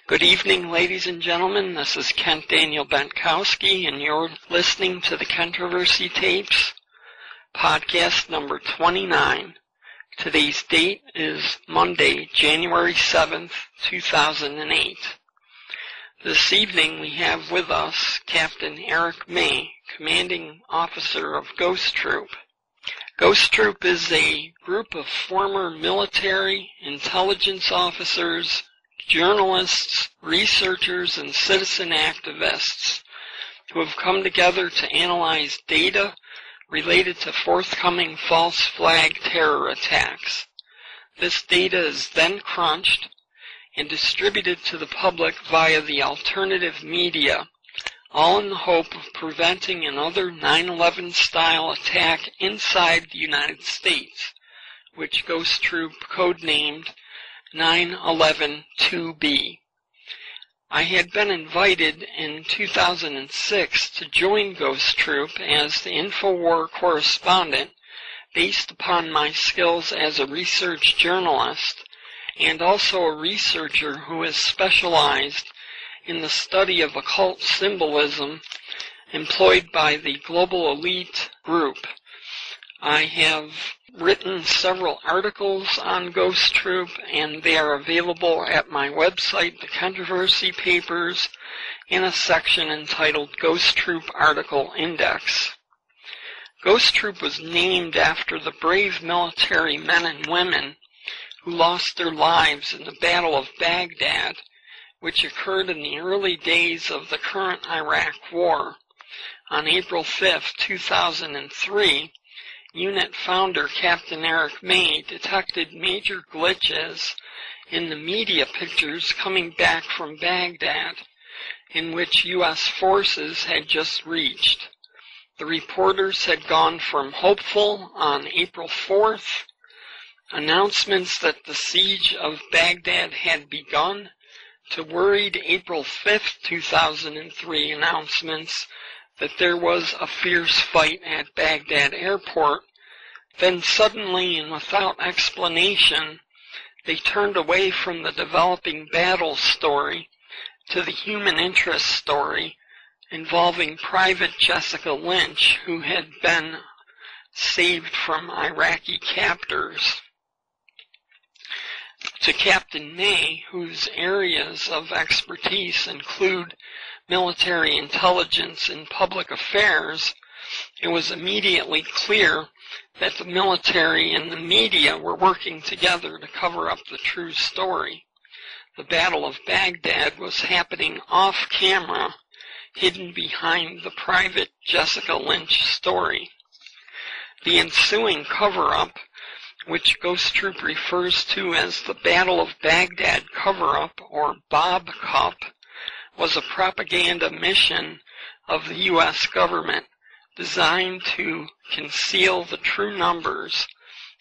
Good evening, ladies and gentlemen. This is Kent Daniel Bentkowski, and you're listening to the Kentroversy tapes, podcast number 29. Today's date is Monday, January 7th, 2008. This evening we have with us Captain Eric May, Commanding Officer of Ghosttroop. Ghosttroop is a group of former military, intelligence officers, journalists, researchers, and citizen activists who have come together to analyze data related to forthcoming false flag terror attacks. This data is then crunched and distributed to the public via the alternative media, all in the hope of preventing another 9/11 style attack inside the United States, which Ghosttroop codenamed 9/11-2B. I had been invited in 2006 to join Ghosttroop as the InfoWar correspondent based upon my skills as a research journalist and also a researcher who has specialized in the study of occult symbolism employed by the global elite group. I have written several articles on Ghosttroop, and they are available at my website, the Kentroversy Papers, in a section entitled Ghosttroop Article Index. Ghosttroop was named after the brave military men and women who lost their lives in the Battle of Baghdad, which occurred in the early days of the current Iraq War. On April 5, 2003, Unit founder Captain Eric May detected major glitches in the media pictures coming back from Baghdad, in which U.S. forces had just reached. The reporters had gone from hopeful on April 4th, announcements that the siege of Baghdad had begun, to worried April 5th, 2003 announcements that there was a fierce fight at Baghdad airport. Then suddenly and without explanation, they turned away from the developing battle story to the human interest story involving Private Jessica Lynch, who had been saved from Iraqi captors, to Captain May, whose areas of expertise include military intelligence and public affairs. It was immediately clear that the military and the media were working together to cover up the true story. The Battle of Baghdad was happening off camera, hidden behind the Private Jessica Lynch story. The ensuing cover-up, which Ghosttroop refers to as the Battle of Baghdad cover-up, or Bob Cup, was a propaganda mission of the U.S. government designed to conceal the true numbers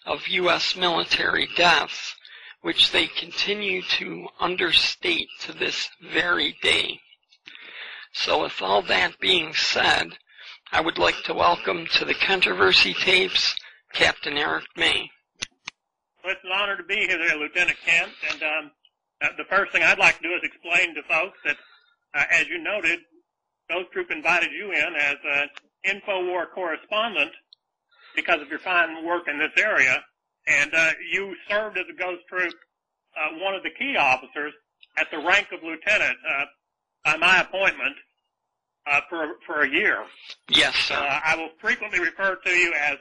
of U.S. military deaths, which they continue to understate to this very day. So with all that being said, I would like to welcome to the Kentroversy tapes Captain Eric May. Well, it's an honor to be here, Lieutenant Kent, and the first thing I'd like to do is explain to folks that, as you noted, Ghosttroop invited you in as an InfoWar correspondent because of your fine work in this area, and you served as a Ghosttroop, one of the key officers at the rank of lieutenant by my appointment for a year. Yes, sir. I will frequently refer to you as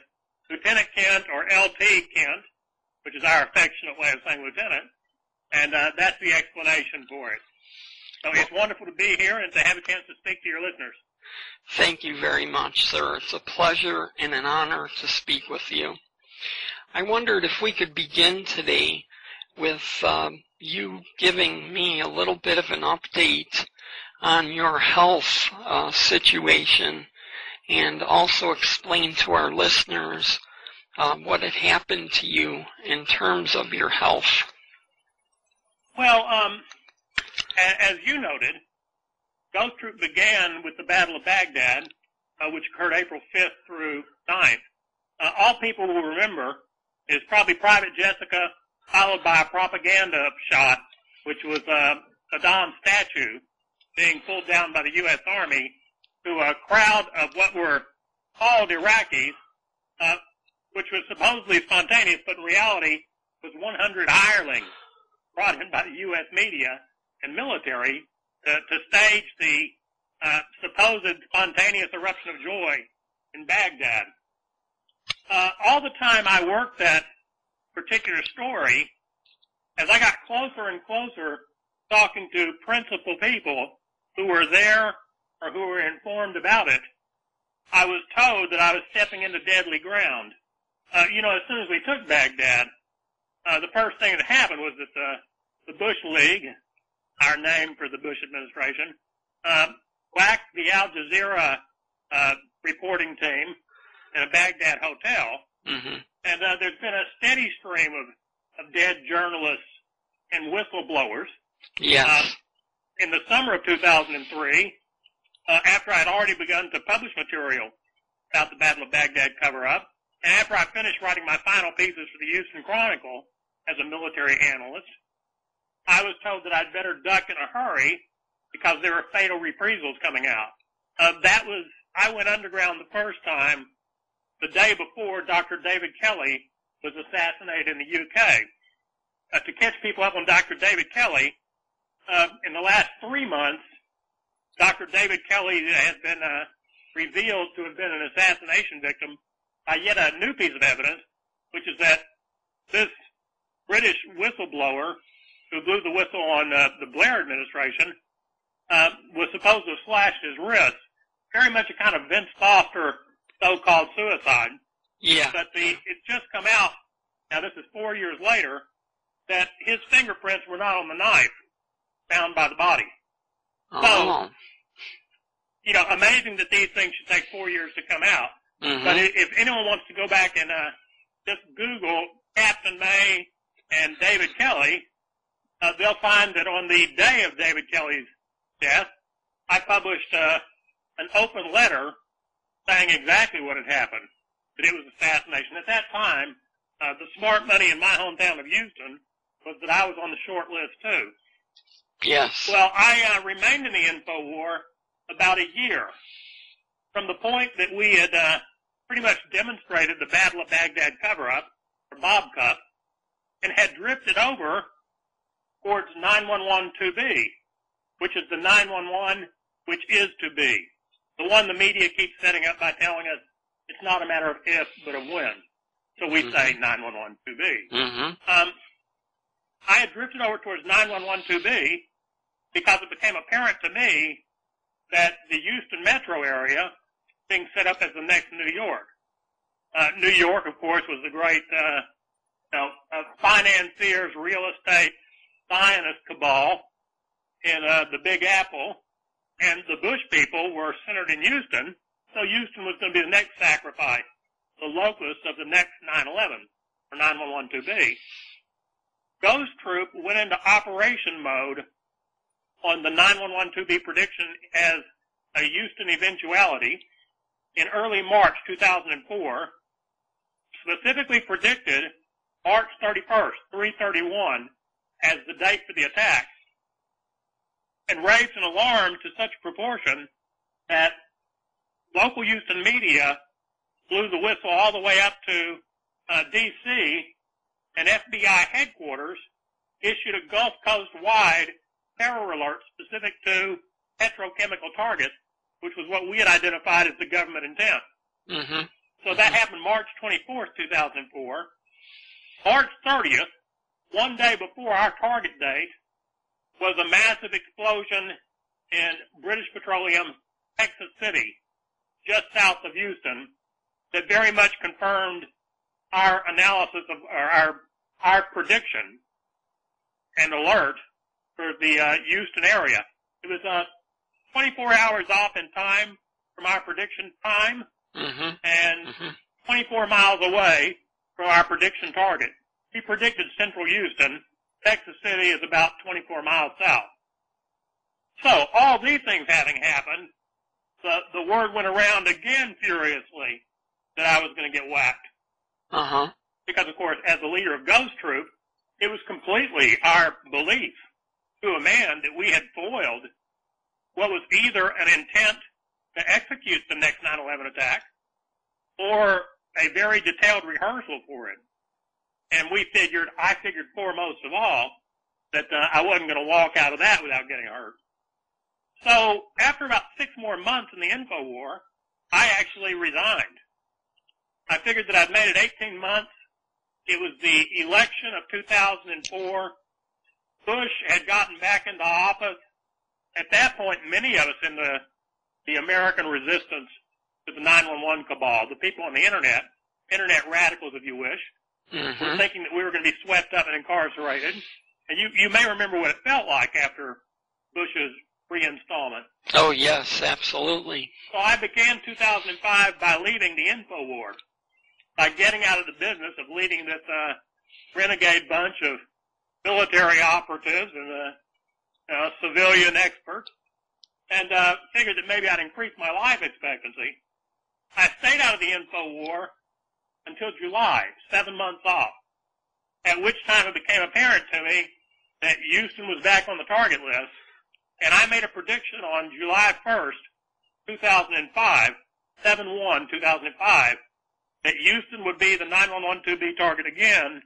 Lieutenant Kent or LT Kent, which is our affectionate way of saying lieutenant, and that's the explanation for it. So it's wonderful to be here and to have a chance to speak to your listeners. Thank you very much, sir. It's a pleasure and an honor to speak with you. I wondered if we could begin today with you giving me a little bit of an update on your health situation, and also explain to our listeners what had happened to you in terms of your health. Well, as you noted, Ghosttroop began with the Battle of Baghdad, which occurred April 5th through 9th. All people will remember is probably Private Jessica, followed by a propaganda shot, which was Saddam statue being pulled down by the U.S. Army to a crowd of what were called Iraqis, which was supposedly spontaneous, but in reality was 100 hirelings brought in by the U.S. media and military to stage the supposed spontaneous eruption of joy in Baghdad. All the time I worked that particular story, as I got closer and closer talking to principal people who were there or who were informed about it, I was told that I was stepping into deadly ground. As soon as we took Baghdad, the first thing that happened was that the Bush League, our name for the Bush administration, whacked the Al Jazeera reporting team in a Baghdad hotel. Mm-hmm. And there's been a steady stream of dead journalists and whistleblowers. Yes. In the summer of 2003, after I'd already begun to publish material about the Battle of Baghdad cover-up, and after I finished writing my final pieces for the Houston Chronicle as a military analyst, I was told that I'd better duck in a hurry because there were fatal reprisals coming out. I went underground the first time the day before Dr. David Kelly was assassinated in the UK. To catch people up on Dr. David Kelly, in the last 3 months, Dr. David Kelly has been revealed to have been an assassination victim by yet a new piece of evidence, which is that this British whistleblower who blew the whistle on the Blair administration was supposed to have slashed his wrist. Very much a kind of Vince Foster so-called suicide. Yeah. But it's just come out, now this is 4 years later, that his fingerprints were not on the knife found by the body. Oh. So, amazing that these things should take 4 years to come out. Mm-hmm. But if anyone wants to go back and just Google Captain May and David Kelly, they'll find that on the day of David Kelly's death, I published an open letter saying exactly what had happened, that it was assassination. At that time, the smart money in my hometown of Houston was that I was on the short list too. Yes. Well, I remained in the info war about a year from the point that we had pretty much demonstrated the Battle of Baghdad cover-up, or Bob Cup, and had drifted over towards 911-2B, which is the 911 which is to be, the one the media keeps setting up by telling us it's not a matter of if, but of when. So we say 911-2B. Mm-hmm. I had drifted over towards 911-2B because it became apparent to me that the Houston metro area being set up as the next New York. New York, of course, was the great financiers, real estate, Zionist cabal in the Big Apple, and the Bush people were centered in Houston, so Houston was going to be the next sacrifice, the locus of the next 9/11, or 911-2B. Ghosttroop went into operation mode on the 911-2B prediction as a Houston eventuality in early March 2004, specifically predicted March 31st, 3/31, as the date for the attack, and raised an alarm to such proportion that local Houston media blew the whistle all the way up to D.C., and FBI headquarters issued a Gulf Coast-wide terror alert specific to petrochemical targets, which was what we had identified as the government intent. Mm-hmm. So that happened March 24th, 2004. March 30th, one day before our target date, was a massive explosion in British Petroleum, Texas City, just south of Houston, that very much confirmed our analysis of our prediction and alert for the Houston area. It was 24 hours off in time from our prediction time, and 24 miles away from our prediction target. We predicted central Houston. Texas City is about 24 miles south. So all these things having happened, the word went around again furiously that I was going to get whacked. Because, of course, as the leader of Ghosttroop, it was completely our belief to a man that we had foiled what was either an intent to execute the next 9/11 attack or a very detailed rehearsal for it. And I figured foremost of all, that I wasn't going to walk out of that without getting hurt. So after about 6 more months in the info war, I actually resigned. I figured that I'd made it 18 months. It was the election of 2004. Bush had gotten back into office. At that point, many of us in the American resistance to the 911 cabal, the people on the internet radicals if you wish, were thinking that we were going to be swept up and incarcerated. And you may remember what it felt like after Bush's reinstallment. Oh, yes, absolutely. So I began 2005 by leading the info war, by getting out of the business of leading this renegade bunch of military operatives and civilian experts, and figured that maybe I'd increase my life expectancy. I stayed out of the info war until July, 7 months off, at which time it became apparent to me that Houston was back on the target list, and I made a prediction on July 1st, 2005, 7/1/2005, that Houston would be the 911-2B target again.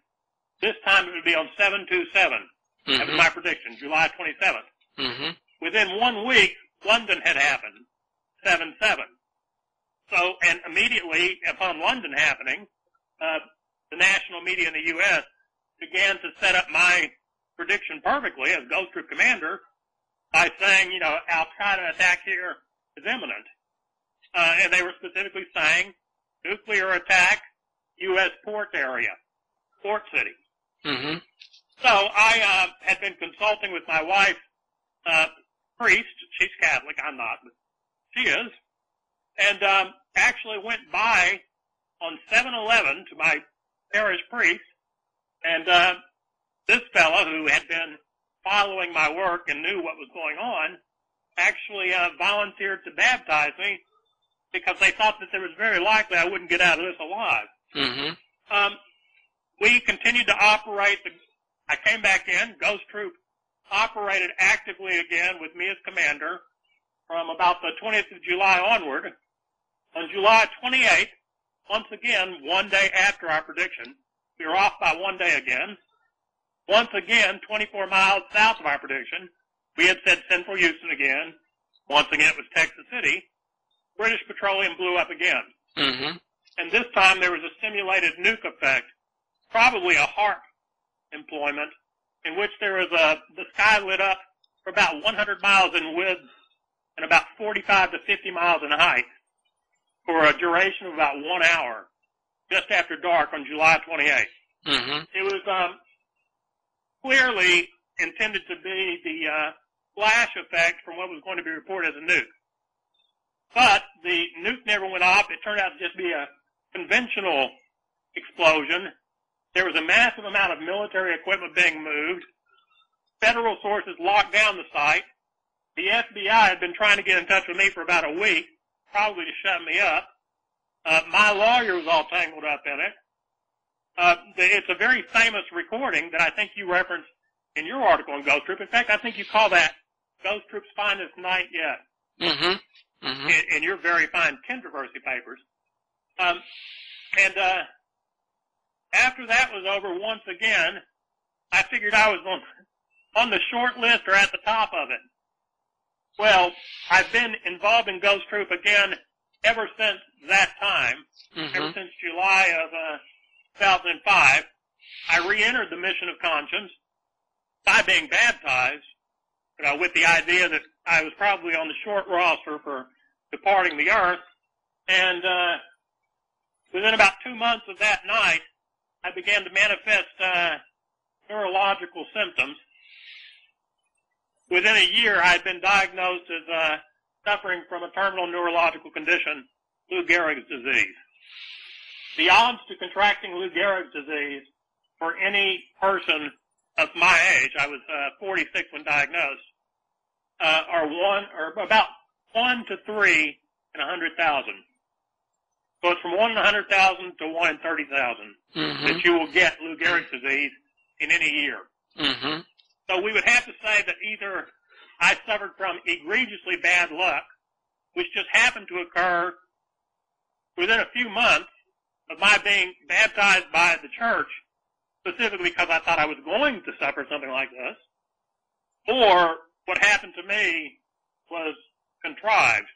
This time it would be on 7/27. That was my prediction, July 27th. Within 1 week, London had happened, 7/7. So, and immediately upon London happening, the national media in the U.S. began to set up my prediction perfectly as Ghosttroop commander by saying, Al-Qaeda attack here is imminent. And they were specifically saying nuclear attack, U.S. port area, port city. So I had been consulting with my wife, priest. She's Catholic, I'm not, but she is. And actually went by on 7/11 to my parish priest, and this fellow who had been following my work and knew what was going on actually volunteered to baptize me because they thought that it was very likely I wouldn't get out of this alive. We continued to operate. I came back in. Ghosttroop operated actively again with me as commander from about the 20th of July onward. On July 28th, once again, 1 day after our prediction, we were off by 1 day again. Once again, 24 miles south of our prediction, we had said Central Houston again. Once again, it was Texas City. British Petroleum blew up again. And this time there was a simulated nuke effect, probably a HARP employment, in which there was the sky lit up for about 100 miles in width and about 45 to 50 miles in height for a duration of about 1 hour, just after dark on July 28th. It was clearly intended to be the flash effect from what was going to be reported as a nuke. But the nuke never went off. It turned out to just be a conventional explosion. There was a massive amount of military equipment being moved. Federal sources locked down the site. The FBI had been trying to get in touch with me for about a week, probably to shut me up. My lawyer was all tangled up in it. It's a very famous recording that I think you referenced in your article on Ghosttroop. In fact, I think you call that Ghosttroop's finest night yet. In your very fine Kentroversy papers. After that was over, once again, I figured I was on the short list or at the top of it. Well, I've been involved in Ghosttroop again ever since that time, ever since July of 2005. I re-entered the mission of conscience by being baptized, with the idea that I was probably on the short roster for departing the earth. And within about 2 months of that night, I began to manifest neurological symptoms. Within a year, I had been diagnosed as suffering from a terminal neurological condition, Lou Gehrig's disease. The odds to contracting Lou Gehrig's disease for any person of my age, I was 46 when diagnosed, are about 1 to 3 in 100,000. So it's from 1 in 100,000 to 1 in 30,000 that you will get Lou Gehrig's disease in any year. So So we would have to say that either I suffered from egregiously bad luck, which just happened to occur within a few months of my being baptized by the church, specifically because I thought I was going to suffer something like this, or what happened to me was contrived,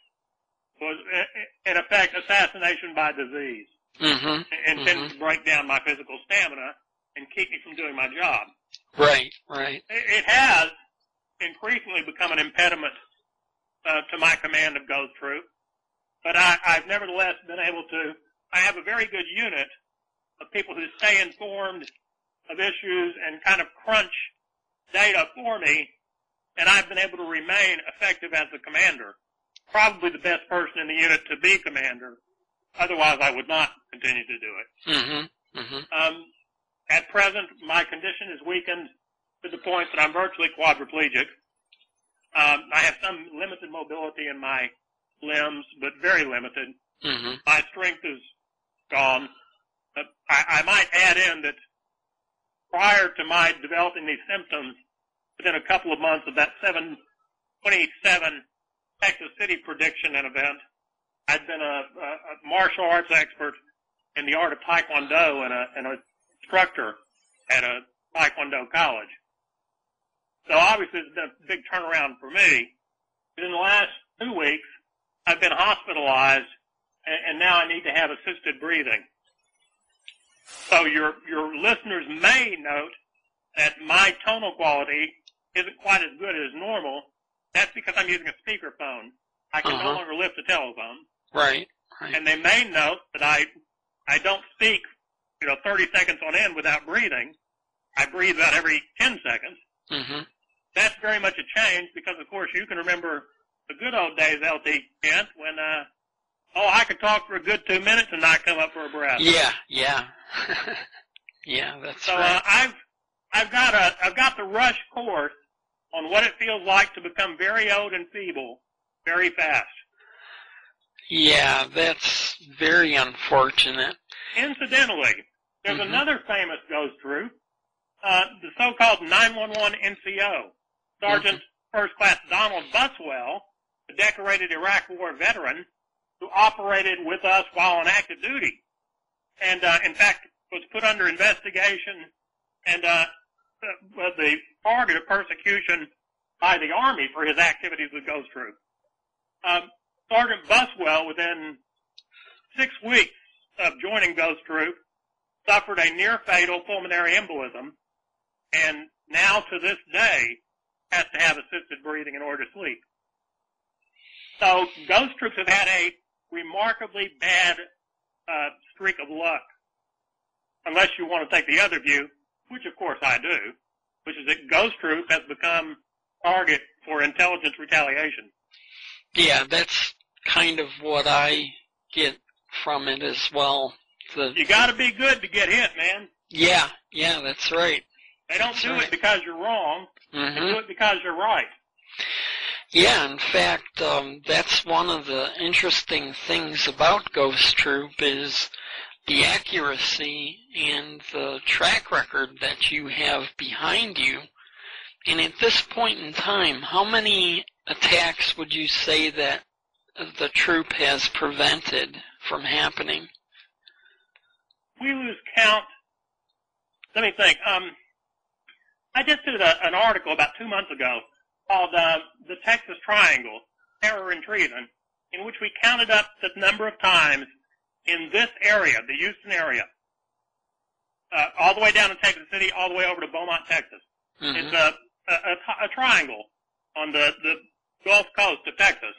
was in effect assassination by disease, intended to break down my physical stamina and keep me from doing my job. Right, right. It has increasingly become an impediment to my command of Ghosttroop, but I've nevertheless been able to. I have a very good unit of people who stay informed of issues and kind of crunch data for me, and I've been able to remain effective as a commander. Probably the best person in the unit to be commander. Otherwise, I would not continue to do it. At present, my condition is weakened to the point that I'm virtually quadriplegic. I have some limited mobility in my limbs, but very limited. My strength is gone. I might add in that prior to my developing these symptoms, within a couple of months of that 7/27 Texas City prediction and event, I'd been a martial arts expert in the art of Taekwondo and a instructor at a Taekwondo college. So obviously it's been a big turnaround for me. In the last 2 weeks, I've been hospitalized, and now I need to have assisted breathing. So your listeners may note that my tonal quality isn't quite as good as normal. That's because I'm using a speakerphone. I can no longer lift a telephone. Right. And they may note that I don't speak, 30 seconds on end without breathing. I breathe about every 10 seconds. That's very much a change because, of course, you can remember the good old days, LT Kent, when, I could talk for a good 2 minutes and not come up for a breath. Yeah. Yeah, that's right. I've got the rush course on what it feels like to become very old and feeble very fast. Yeah, that's very unfortunate. Incidentally, there's another famous Ghosttroop, the so-called 911 NCO, Sergeant First Class Donald Buswell, a decorated Iraq War veteran who operated with us while on active duty, and in fact was put under investigation and was the target of persecution by the Army for his activities with Ghosttroop. Sergeant Buswell, within 6 weeks of joining Ghosttroop, suffered a near-fatal pulmonary embolism, and now to this day has to have assisted breathing in order to sleep. So Ghosttroops have had a remarkably bad streak of luck, unless you want to take the other view, which of course I do, which is that Ghosttroop has become target for intelligence retaliation. Yeah, that's kind of what I get from it as well. You got to be good to get hit, man. Yeah, that's right. They don't do it because you're wrong. They do it because you're right. Yeah, in fact, that's one of the interesting things about Ghosttroop is the accuracy and the track record that you have behind you. And at this point in time, how many attacks would you say that the troop has prevented from happening? We lose count. Let me think. I just did an article about 2 months ago called The Texas Triangle, Terror and Treason, in which we counted up the number of times in this area, the Houston area, all the way down to Texas City, all the way over to Beaumont, Texas. It's a triangle on the Gulf Coast of Texas.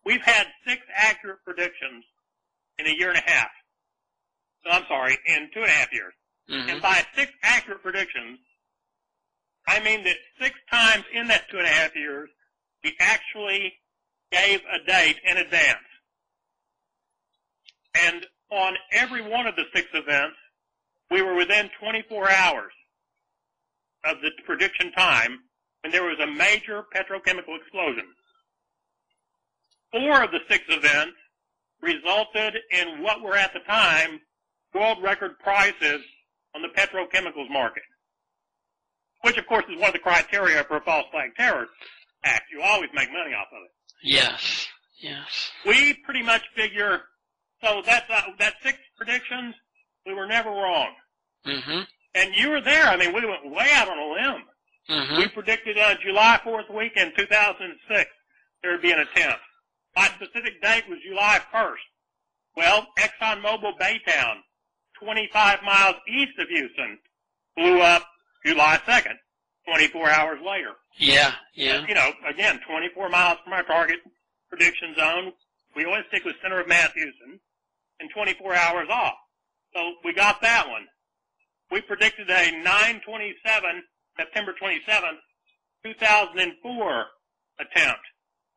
We've had 6 accurate predictions in a year and a half. So I'm sorry, in 2.5 years. And by 6 accurate predictions, I mean that 6 times in that 2.5 years, we actually gave a date in advance. And on every one of the 6 events, we were within 24 hours of the prediction time when there was a major petrochemical explosion. 4 of the 6 events resulted in what were at the time world record prices on the petrochemicals market. which, of course, is one of the criteria for a false flag terrorist act. You always make money off of it. Yes. Yes. We pretty much figure, so that's 6 predictions. We were never wrong. Mm-hmm. And you were there. I mean, we went way out on a limb. Mm-hmm. We predicted July 4th weekend, 2006, there would be an attempt. My specific date was July 1st. Well, ExxonMobil Baytown, 25 miles east of Houston, blew up July 2nd, 24 hours later. Yeah, yeah. You know, again, 24 miles from our target prediction zone. We always stick with center of mass Houston, and 24 hours off. So we got that one. We predicted a 9/27, September 27th, 2004 attempt.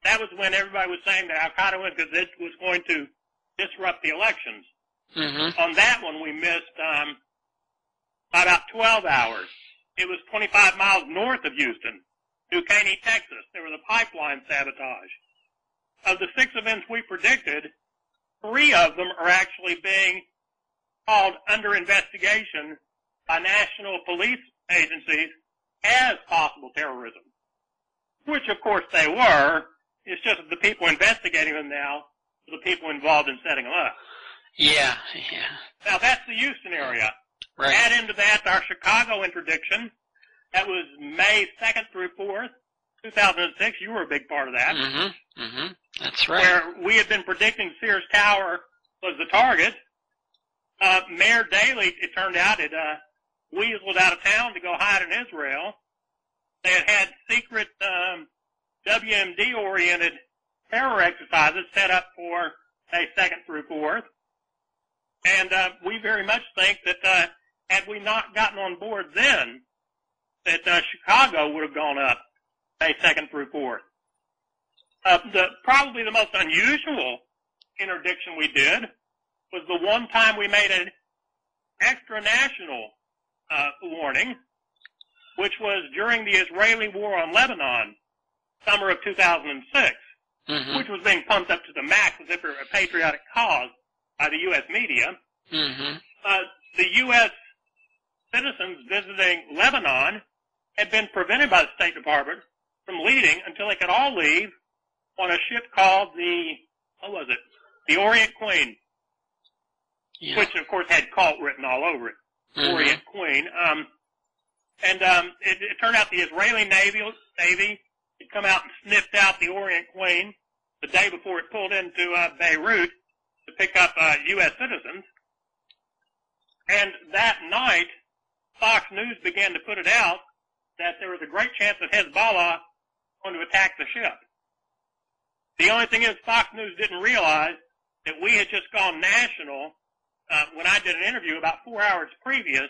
That was when everybody was saying that Al-Qaeda went because it was going to disrupt the elections. Mm-hmm. On that one, we missed by about 12 hours. It was 25 miles north of Houston, New Caney, Texas. There was a pipeline sabotage. Of the 6 events we predicted, 3 of them are actually being called under investigation by national police agencies as possible terrorism, which, of course, they were. It's just that the people investigating them now are the people involved in setting them up. Yeah, yeah. Now, that's the Houston area. Right. Add into that our Chicago interdiction. That was May 2nd through 4th, 2006. You were a big part of that. Mm-hmm. Mm-hmm. That's right. Where we had been predicting Sears Tower was the target. Mayor Daley, it turned out, had weaseled out of town to go hide in Israel. They had secret WMD-oriented terror exercises set up for May 2nd through 4th. And we very much think that had we not gotten on board then, that Chicago would have gone up May 2nd through 4th. Probably the most unusual interdiction we did was the one time we made an extra-national warning, which was during the Israeli war on Lebanon, summer of 2006, Mm-hmm. which was being pumped up to the max as if it were a patriotic cause by the U.S. media. Mm-hmm. The U.S. citizens visiting Lebanon had been prevented by the State Department from leaving until they could all leave on a ship called the Orient Queen, Yeah. which, of course, had Occult written all over it. Mm-hmm. Orient Queen. It turned out the Israeli Navy had come out and sniffed out the Orient Queen the day before it pulled into Beirut to pick up U.S. citizens. And that night, Fox News began to put it out that there was a great chance that Hezbollah was going to attack the ship. The only thing is Fox News didn't realize that we had just gone national when I did an interview about 4 hours previous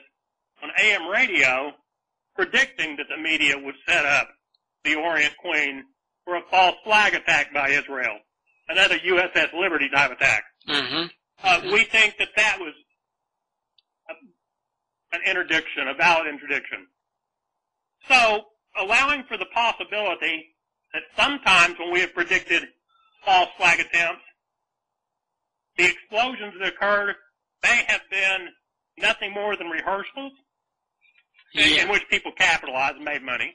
on AM radio predicting that the media would set up the Orient Queen for a false flag attack by Israel, another USS Liberty type attack. Mm-hmm. We think that that was an interdiction, a valid interdiction. So, allowing for the possibility that sometimes when we have predicted false flag attempts, the explosions that occurred may have been nothing more than rehearsals in which people capitalized and made money.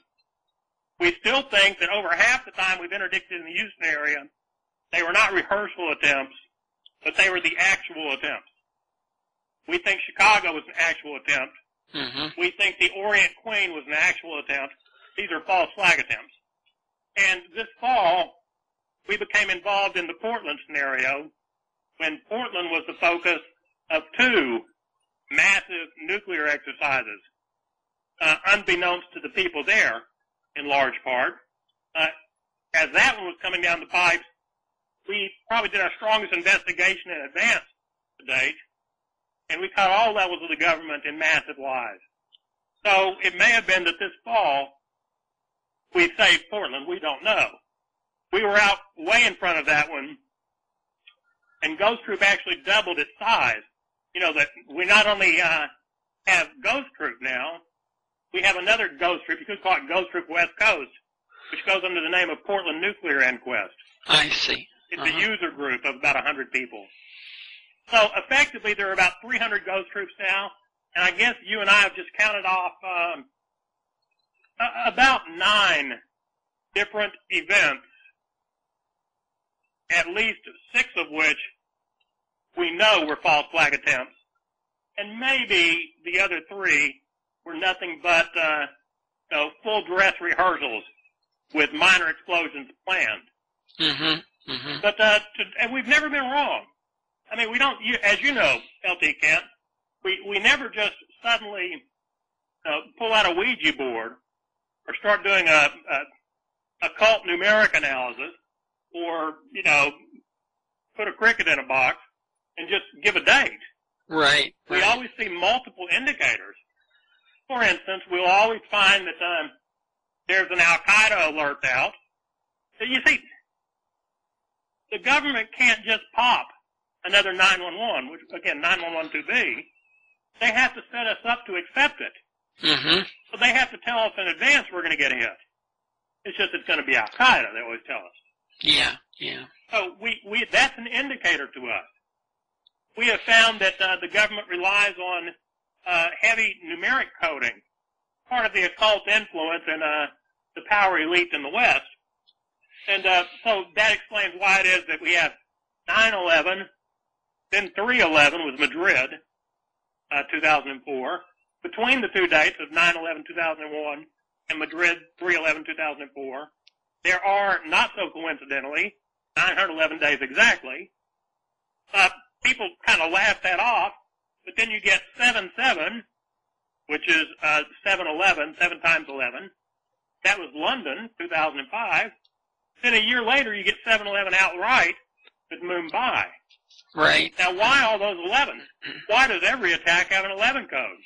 We still think that over half the time we've interdicted in the Houston area, they were not rehearsal attempts, but they were the actual attempts. We think Chicago was an actual attempt. Mm-hmm. We think the Orient Queen was an actual attempt. These are false flag attempts. And this fall, we became involved in the Portland scenario when Portland was the focus of 2 massive nuclear exercises, unbeknownst to the people there, in large part. As that one was coming down the pipes, we probably did our strongest investigation in advance to date, and we caught all levels of the government in massive lies. So it may have been that this fall we saved Portland. We don't know. We were out way in front of that one, and Ghosttroop actually doubled its size. You know, that we not only have Ghosttroop now, we have another Ghosttroop. You could call it Ghosttroop West Coast, which goes under the name of Portland Nuclear Inquest. I see. It's a user group of about 100 people. So effectively, there are about 300 Ghost Troops now, and I guess you and I have just counted off about 9 different events, at least 6 of which we know were false flag attempts, and maybe the other 3 were nothing but full dress rehearsals with minor explosions planned. But and we've never been wrong. I mean, we don't, as you know, LT Kent, we never just suddenly pull out a Ouija board or start doing a occult numeric analysis or, put a cricket in a box and just give a date. Right. We always see multiple indicators. For instance, we'll always find that there's an Al-Qaeda alert out. So you see, the government can't just pop another 911, which, again, 911-2B. They have to set us up to accept it. So they have to tell us in advance we're going to get hit. It's just it's going to be Al-Qaeda, they always tell us. Yeah. So that's an indicator to us. We have found that the government relies on heavy numeric coding, part of the occult influence and the power elite in the West. And so that explains why it is that we have 9/11, then 3/11 with Madrid, 2004. Between the 2 dates of 9/11-2001 and Madrid 3/11-2004, there are, not so coincidentally, 911 days exactly. People kind of laugh that off, but then you get 7/7, which is 7/11, 7 times 11. That was London, 2005. Then a year later, you get 7/11 outright with Mumbai. Right. Now, why all those 11s? Why does every attack have an 11 code?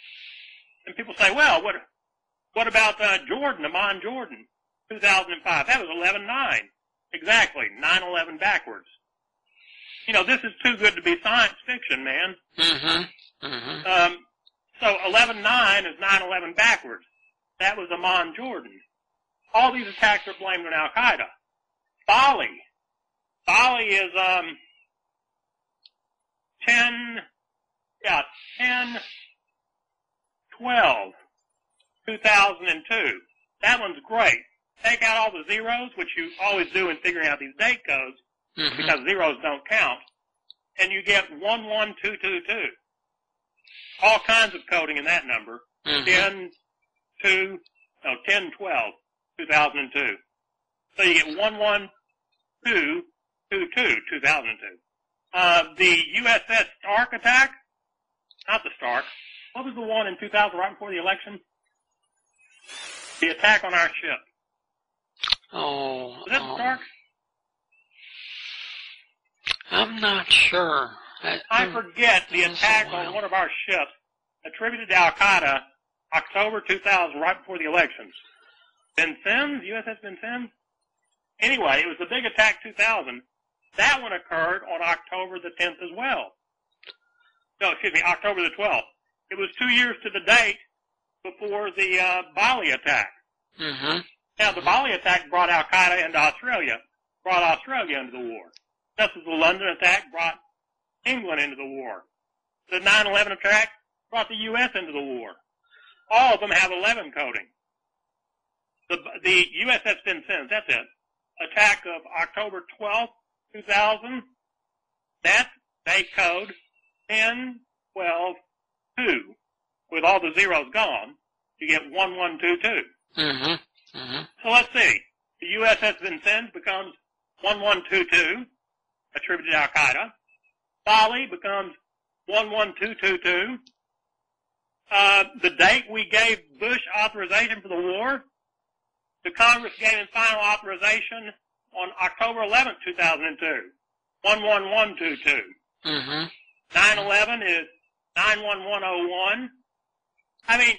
And people say, well, what about Jordan, Amman Jordan, 2005? That was 11/9. Exactly, 9/11 backwards. This is too good to be science fiction, man. So 11/9 is 9/11 backwards. That was Amman Jordan. All these attacks are blamed on Al-Qaeda. Bali is 10/12/2002. That one's great. Take out all the zeros, which you always do in figuring out these date codes, because zeros don't count, and you get 11222. All kinds of coding in that number. 10/12/2002. So you get 11222, 2002. The USS Stark attack, not the Stark. What was the one in 2000 right before the election? The attack on our ship. Oh. Was that the Stark? I'm not sure. I forget the attack on one of our ships attributed to Al-Qaeda, October 2000, right before the elections. Vincennes, USS Vincennes? Anyway, it was the big attack 2000. That one occurred on October the 10th as well. No, excuse me, October the 12th. It was 2 years to the date before the Bali attack. Now, the Bali attack brought Al-Qaeda into Australia, brought Australia into the war. Just as the London attack brought England into the war. The 9/11 attack brought the U.S. into the war. All of them have 11 coding. The USS Vincennes, that's it. Attack of October 12th, 2000, that's date code 10/12/2. With all the zeros gone, you get 1122. So let's see. The USS Vincennes becomes 1122, attributed to Al-Qaeda. Bali becomes 11222. The date we gave Bush authorization for the war, the Congress gave him final authorization on October 11th, 2002. 11122. 9/11 is 9/11/01. I mean,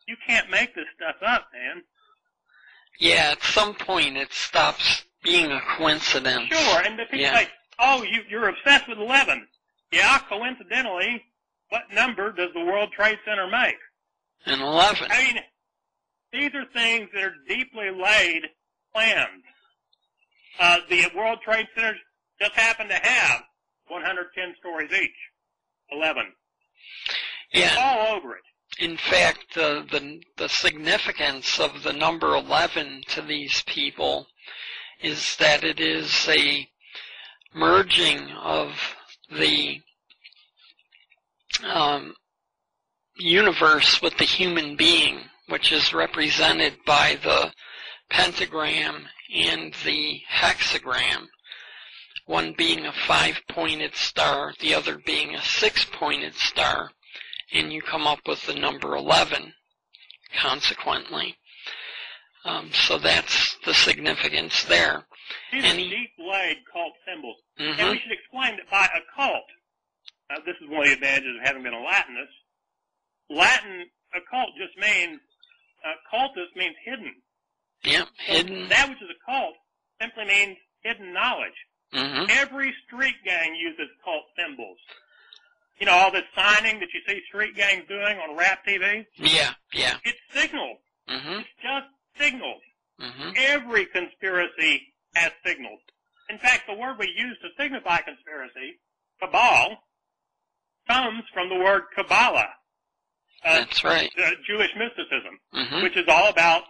you can't make this stuff up, man. Yeah, at some point it stops being a coincidence. Sure, and the people say, oh, you're obsessed with 11. Yeah, coincidentally, what number does the World Trade Center make? An 11. I mean, these are things that are deeply laid plans. The World Trade Centers just happen to have 110 stories each. 11. Yeah. It's all over it. In fact, the significance of the number 11 to these people is that it is a merging of the universe with the human being, which is represented by the pentagram and the hexagram, one being a 5-pointed star, the other being a 6-pointed star, and you come up with the number 11, consequently. So that's the significance there. These are deep-laid cult symbols. Mm-hmm. And we should explain that by occult, this is one of the advantages of having been a Latinist, Latin occult just means, cultus means hidden. Yeah, hidden. So that which is occult simply means hidden knowledge. Mm-hmm. Every street gang uses cult symbols. You know, all this signing that you see street gangs doing on rap TV? Yeah. It's signals. Mm-hmm. It's just signals. Mm-hmm. Every conspiracy has signals. In fact, the word we use to signify conspiracy, cabal, comes from the word Kabbalah. That's right. Jewish mysticism, mm-hmm. which is all about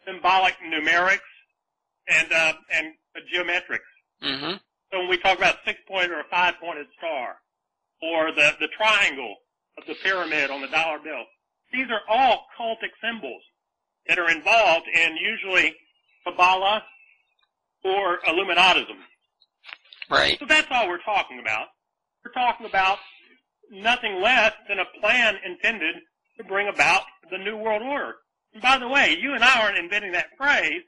symbolic numerics and geometrics. Mm-hmm. So when we talk about 6-pointed or a 5-pointed star, or the triangle of the pyramid on the dollar bill, these are all cultic symbols that are involved in usually Kabbalah or Illuminatism. Right. So that's all we're talking about. We're talking about nothing less than a plan intended to bring about the New World Order. And by the way, you and I aren't inventing that phrase.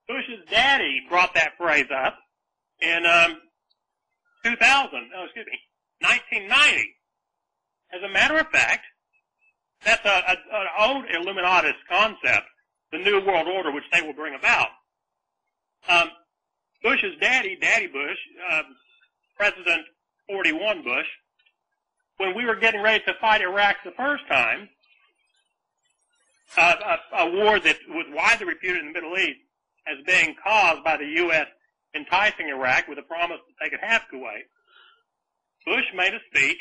Bush's daddy brought that phrase up in 1990. As a matter of fact, that's an old Illuminatist concept, the New World Order, which they will bring about. Bush's daddy, Daddy Bush, President 41 Bush, when we were getting ready to fight Iraq the first time, a war that was widely reputed in the Middle East as being caused by the U.S. enticing Iraq with a promise that they could have Kuwait, Bush made a speech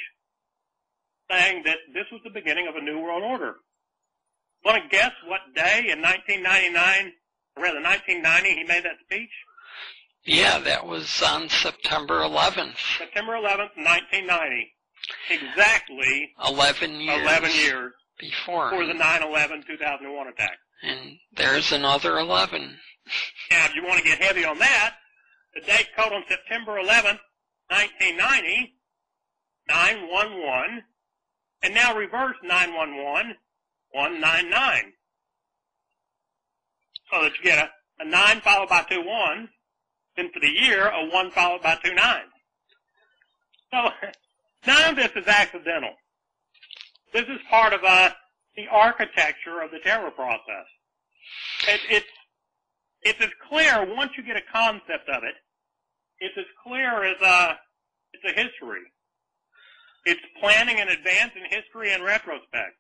saying that this was the beginning of a new world order. Want to guess what day in 1999, or rather 1990, he made that speech? Yeah, that was on September 11th. September 11th, 1990. Exactly 11 years. 11 years before the 9/11 2001 attack. And there's another 11. Now, if you want to get heavy on that, the date code on September 11th, 1990, 911, and now reverse 911, 199. So that you get a 9 followed by 2 1s, then for the year, a 1 followed by 2 9s. So, none of this is accidental. This is part of the architecture of the terror process. It's as clear, once you get a concept of it, it's as clear as it's a history. It's planning in advance in history and retrospect.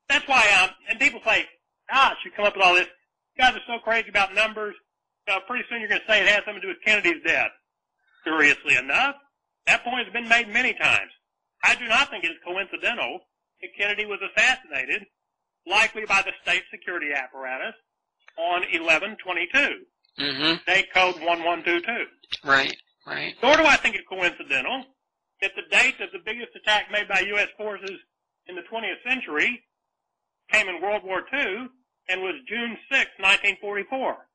That's why, and people say, you come up with all this. You guys are so crazy about numbers. Pretty soon you're going to say it has something to do with Kennedy's death. Curiously enough, that point has been made many times. I do not think it is coincidental that Kennedy was assassinated, likely by the state security apparatus, on 11/22. Mm-hmm. Date code 1122. Right. Nor do I think it coincidental that the date of the biggest attack made by U.S. forces in the 20th century came in World War II and was June 6, 1944.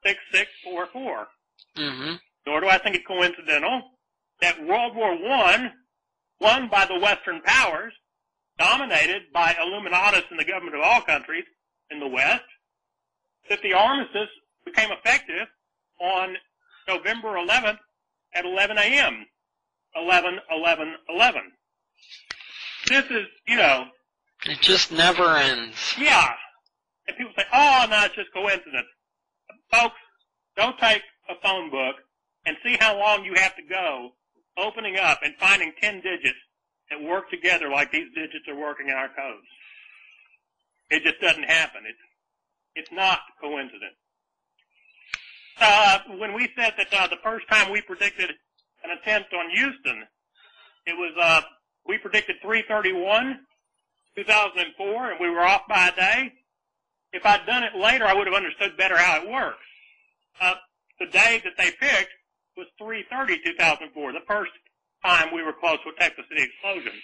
6644. Mm-hmm. Nor do I think it coincidental that World War I, won by the Western powers, dominated by Illuminatists in the government of all countries in the West, that the armistice became effective on November 11th at 11 a.m. 11/11/11. This is, it just never ends. Yeah. And people say, oh, no, it's just coincidence. Folks, don't take a phone book and see how long you have to go opening up and finding 10 digits that work together like these digits are working in our codes. It just doesn't happen. It's not coincidence. When we said that the first time we predicted an attempt on Houston, it was we predicted 3/31/2001, 2004, and we were off by a day. If I'd done it later, I would have understood better how it works. The day that they picked was 3/30/2004, the first time we were close to a Texas City explosion.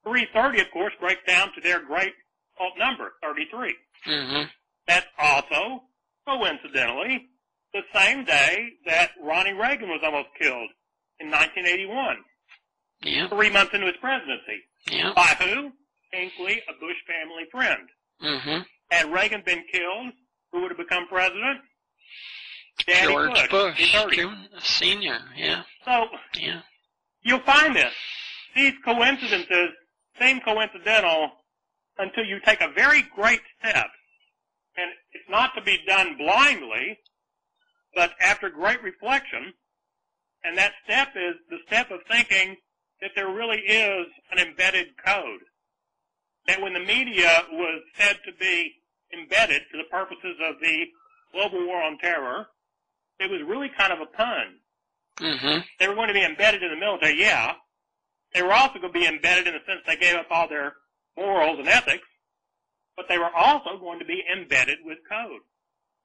3/30, of course, breaks down to their great occult number, 33. Mm-hmm. That's also, coincidentally, the same day that Ronnie Reagan was almost killed in 1981. Yeah. 3 months into his presidency. Yeah. By who? Hinckley, a Bush family friend. Mm-hmm. Had Reagan been killed, who would have become president? Daddy George Bush, Jr. Senior, yeah. So, yeah. You'll find this. These coincidences seem coincidental until you take a very great step. And it's not to be done blindly, but after great reflection. And that step is the step of thinking that there really is an embedded code. That when the media was said to be embedded for the purposes of the global war on terror, it was really kind of a pun. Mm-hmm. They were going to be embedded in the military, yeah. They were also going to be embedded in the sense they gave up all their morals and ethics, but they were also going to be embedded with code.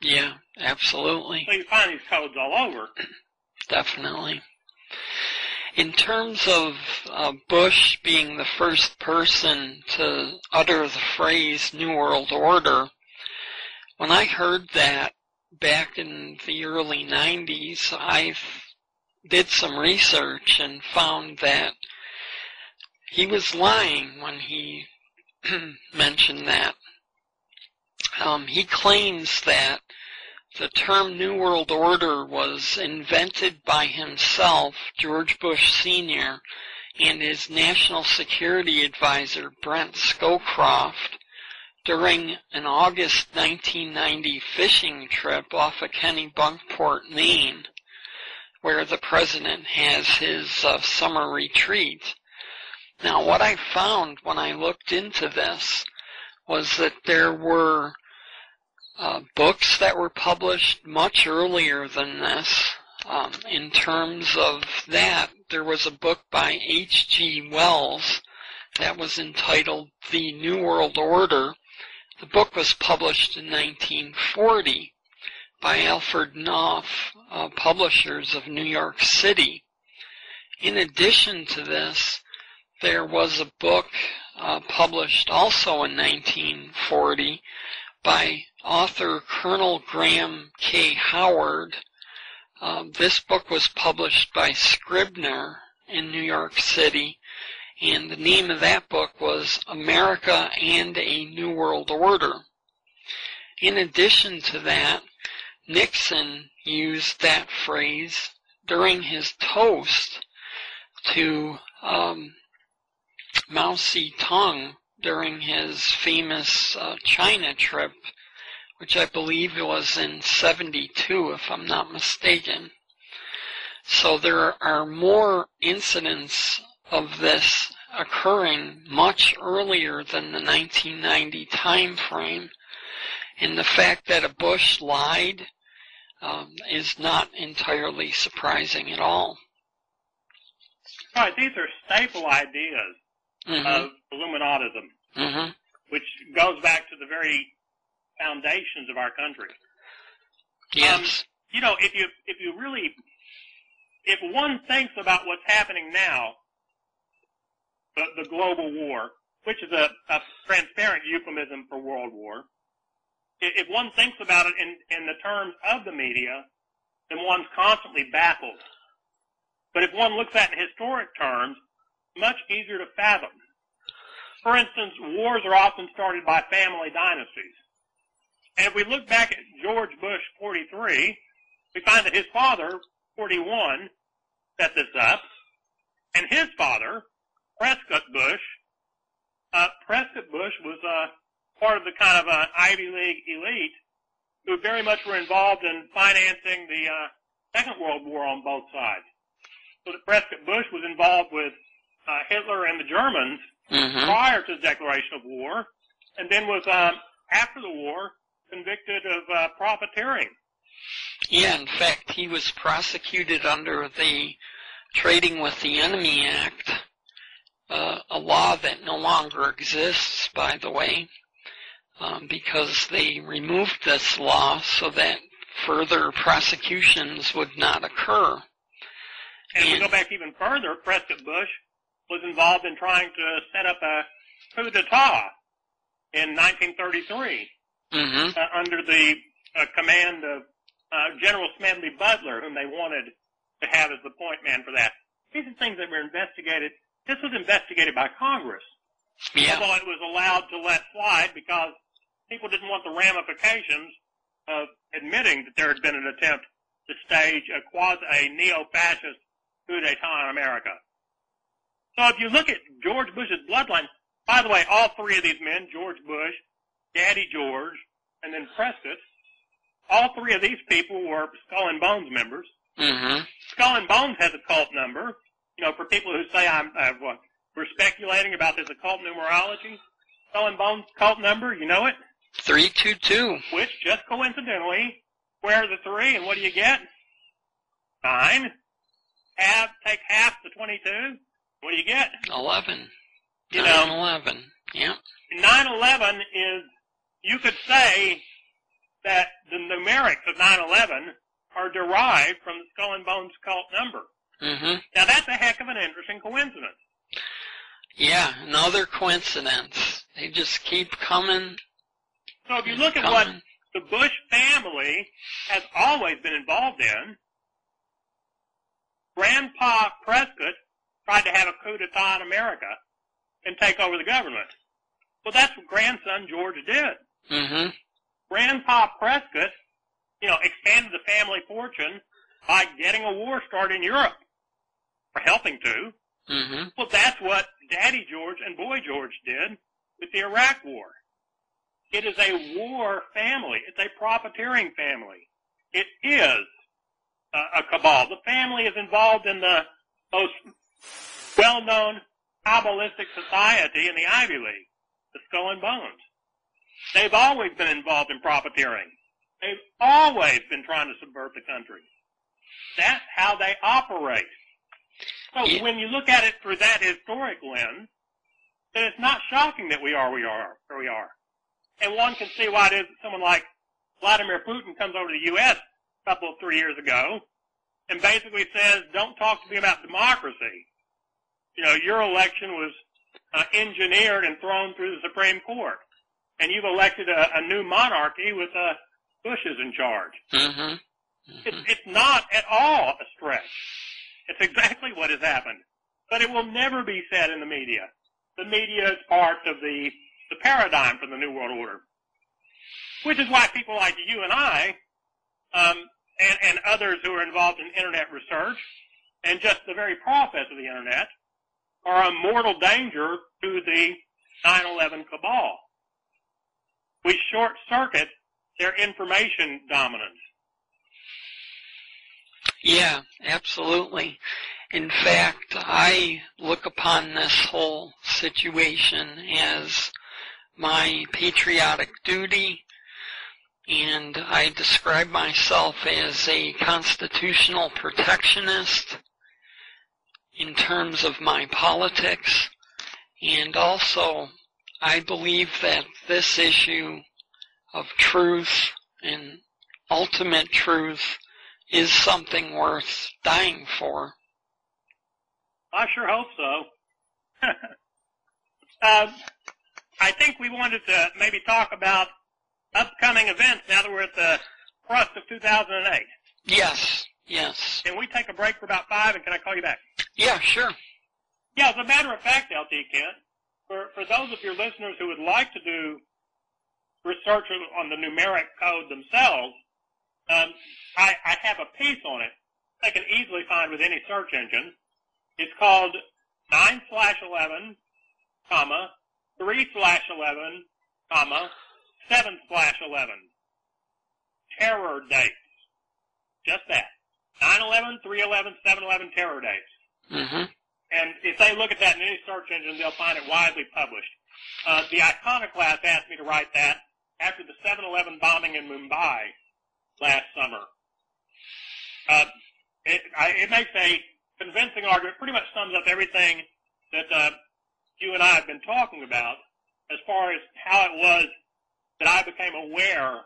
Yeah, absolutely. So you find these codes all over. Definitely. In terms of Bush being the first person to utter the phrase New World Order, when I heard that back in the early 90s, I did some research and found that he was lying when he mentioned that. He claims that the term New World Order was invented by himself, George Bush Sr., and his National Security Advisor, Brent Scowcroft, during an August 1990 fishing trip off of Kennebunkport, Maine, where the president has his summer retreat. Now, what I found when I looked into this was that there were books that were published much earlier than this. In terms of that, there was a book by H.G. Wells that was entitled The New World Order. The book was published in 1940 by Alfred Knopf, publishers of New York City. In addition to this, there was a book published also in 1940 by author Colonel Graham K. Howard. This book was published by Scribner in New York City, and the name of that book was America and a New World Order. In addition to that, Nixon used that phrase during his toast to Mao Zedong during his famous China trip, which I believe was in 72, if I'm not mistaken. So there are more incidents of this occurring much earlier than the 1990 time frame, and the fact that a Bush lied is not entirely surprising at all. Right, these are staple ideas of Illuminatism, which goes back to the very foundations of our country. Yes. If one thinks about what's happening now, the global war, which is a transparent euphemism for world war, if one thinks about it in the terms of the media, then one's constantly baffled. But if one looks at it in historic terms, much easier to fathom. For instance, wars are often started by family dynasties. And if we look back at George Bush 43, we find that his father, 41, set this up, and his father, Prescott Bush was part of the kind of Ivy League elite who very much were involved in financing the Second World War on both sides. So that Prescott Bush was involved with Hitler and the Germans prior to the declaration of war, and then was, after the war, convicted of profiteering. Yeah, in fact, he was prosecuted under the Trading with the Enemy Act, a law that no longer exists, by the way, because they removed this law so that further prosecutions would not occur. And if we go back even further, Prescott Bush was involved in trying to set up a coup d'etat in 1933 under the command of General Smedley Butler, whom they wanted to have as the point man for that. These are things that were investigated. This was investigated by Congress, although it was allowed to let slide because people didn't want the ramifications of admitting that there had been an attempt to stage a neo-fascist coup d'etat in America. So if you look at George Bush's bloodline, by the way, all three of these men, George Bush, Daddy George, and then Prescott, all three of these people were Skull and Bones members. Skull and Bones has a cult number. You know, for people who say we're speculating about this occult numerology, Skull and Bones cult number, you know it? 322. Which, just coincidentally, square the 3, and what do you get? 9. Take half the 22. What do you get? 11. You 9/11. Yeah. 9/11 is, you could say that the numerics of 9/11 are derived from the Skull and Bones cult number. Now that's a heck of an interesting coincidence. Yeah, another coincidence. They just keep coming. So if you look at what the Bush family has always been involved in, Grandpa Prescott tried to have a coup d'etat in America and take over the government. Well, that's what grandson George did. Grandpa Prescott, expanded the family fortune by getting a war started in Europe, or helping to. Well, that's what Daddy George and Boy George did with the Iraq War. It is a war family. It's a profiteering family. It is a cabal. The family is involved in the most well-known Kabbalistic society in the Ivy League, the Skull and Bones. They've always been involved in profiteering. They've always been trying to subvert the country. That's how they operate. So when you look at it through that historic lens, then it's not shocking that we are where we are. And one can see why it is that someone like Vladimir Putin comes over to the U.S. a couple of 3 years ago and basically says, don't talk to me about democracy. Your election was engineered and thrown through the Supreme Court. And you've elected a new monarchy with Bushes in charge. It's not at all a stretch. It's exactly what has happened. But it will never be said in the media. The media is part of the paradigm for the New World Order. Which is why people like you and I, and others who are involved in Internet research, and just the very process of the Internet, are a mortal danger to the 9/11 cabal. We short-circuit their information dominance. Yeah, absolutely. In fact, I look upon this whole situation as my patriotic duty, and I describe myself as a constitutional protectionist in terms of my politics, and also I believe that this issue of truth and ultimate truth is something worth dying for. I sure hope so. I think we wanted to maybe talk about upcoming events now that we're at the crust of 2008. Yes. Can we take a break for about 5, and can I call you back? Yeah, sure. Yeah, as a matter of fact, LT Kent, for those of your listeners who would like to do research on the numeric code themselves, I have a piece on it they can easily find with any search engine. It's called 9/11, 3/11, 7/11. Terror dates. Just that. 9/11, 3/11, 7/11 terror dates. And if they look at that in any search engine, they'll find it widely published. The Iconoclast asked me to write that after the 7/11 bombing in Mumbai last summer. It makes a convincing argument, pretty much sums up everything that you and I have been talking about. as far as how it was that I became aware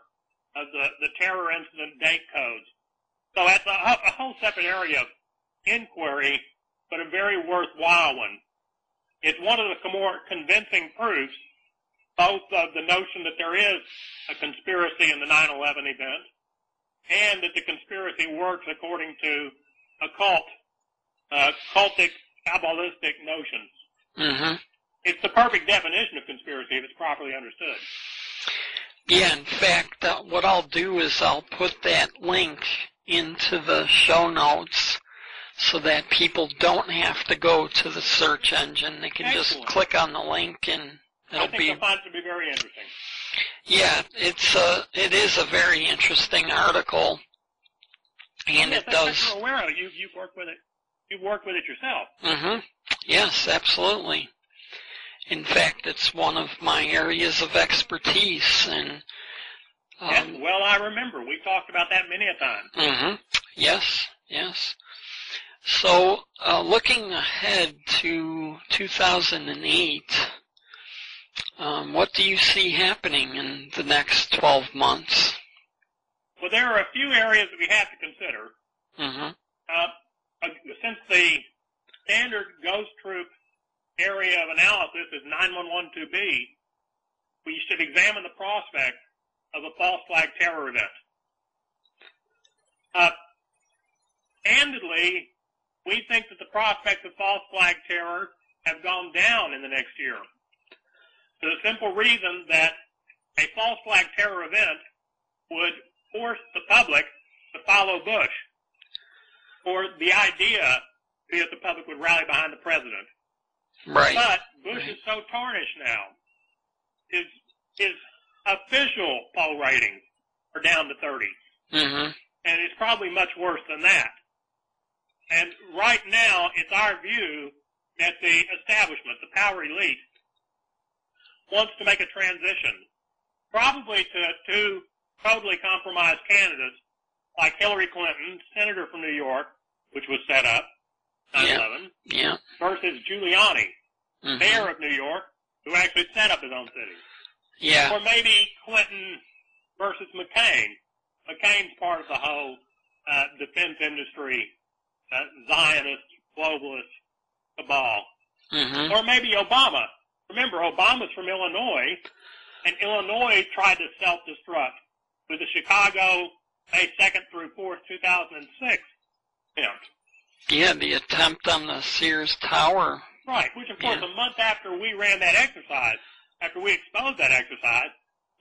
of the terror incident date codes. So that's a whole separate area of inquiry, but a very worthwhile one. It's one of the more convincing proofs, both of the notion that there is a conspiracy in the 9/11 event, and that the conspiracy works according to occult, cultic, Kabbalistic notions. Mm-hmm. It's the perfect definition of conspiracy if it's properly understood. Yeah, in fact, what I'll do is I'll put that link into the show notes so that people don't have to go to the search engine. They can Excellent. just click on the link and it'll I think you'll find it to be very interesting. Yeah, it is a very interesting article, and yes, it does. That's what you're aware of it. You've worked with it. You've worked with it yourself. Mm-hmm. Yes, absolutely. In fact, it's one of my areas of expertise, and yes, well, I remember. We talked about that many a time. Mm-hmm. Yes, yes. So, looking ahead to 2008, what do you see happening in the next 12 months? Well, there are a few areas that we have to consider. Mm-hmm. Since the standard Ghosttroop area of analysis is 9112B, we should examine the prospect of a false flag terror event. Candidly, we think that the prospects of false flag terror have gone down in the next year, for the simple reason that a false flag terror event would force the public to follow Bush, or the idea that the public would rally behind the president. Right. But Bush is so tarnished now. His official poll ratings are down to 30. Mm-hmm. And it's probably much worse than that. And right now, it's our view that the establishment, the power elite, wants to make a transition, probably to two totally compromised candidates, like Hillary Clinton, senator from New York, which was set up, 9/11, yeah. versus Giuliani, Mm-hmm. mayor of New York, who actually set up his own city. Yeah. Or maybe Clinton versus McCain. McCain's part of the whole defense industry, Zionist, globalist cabal. Mm-hmm. Or maybe Obama. Remember, Obama's from Illinois, and Illinois tried to self-destruct with the Chicago May 2nd through 4th, 2006 attempt. Yeah, the attempt on the Sears Tower. Right, which of course a month after we ran that exercise, after we exposed that exercise,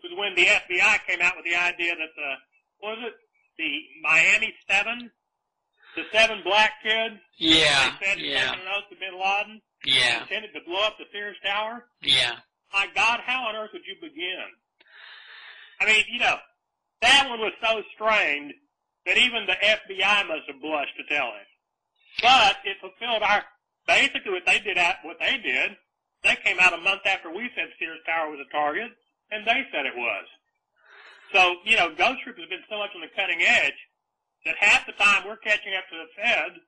was when the FBI came out with the idea that the Miami 7, the 7 black kids, Yeah, they said taken an oath to Bin Laden, intended to blow up the Sears Tower. Yeah. My God, how on earth would you begin? I mean, that one was so strained that even the FBI must have blushed to tell it. But it fulfilled basically what they did, they came out a month after we said Sears Tower was a target, and they said it was. So, Ghosttroop has been so much on the cutting edge that half the time we're catching up to the Feds,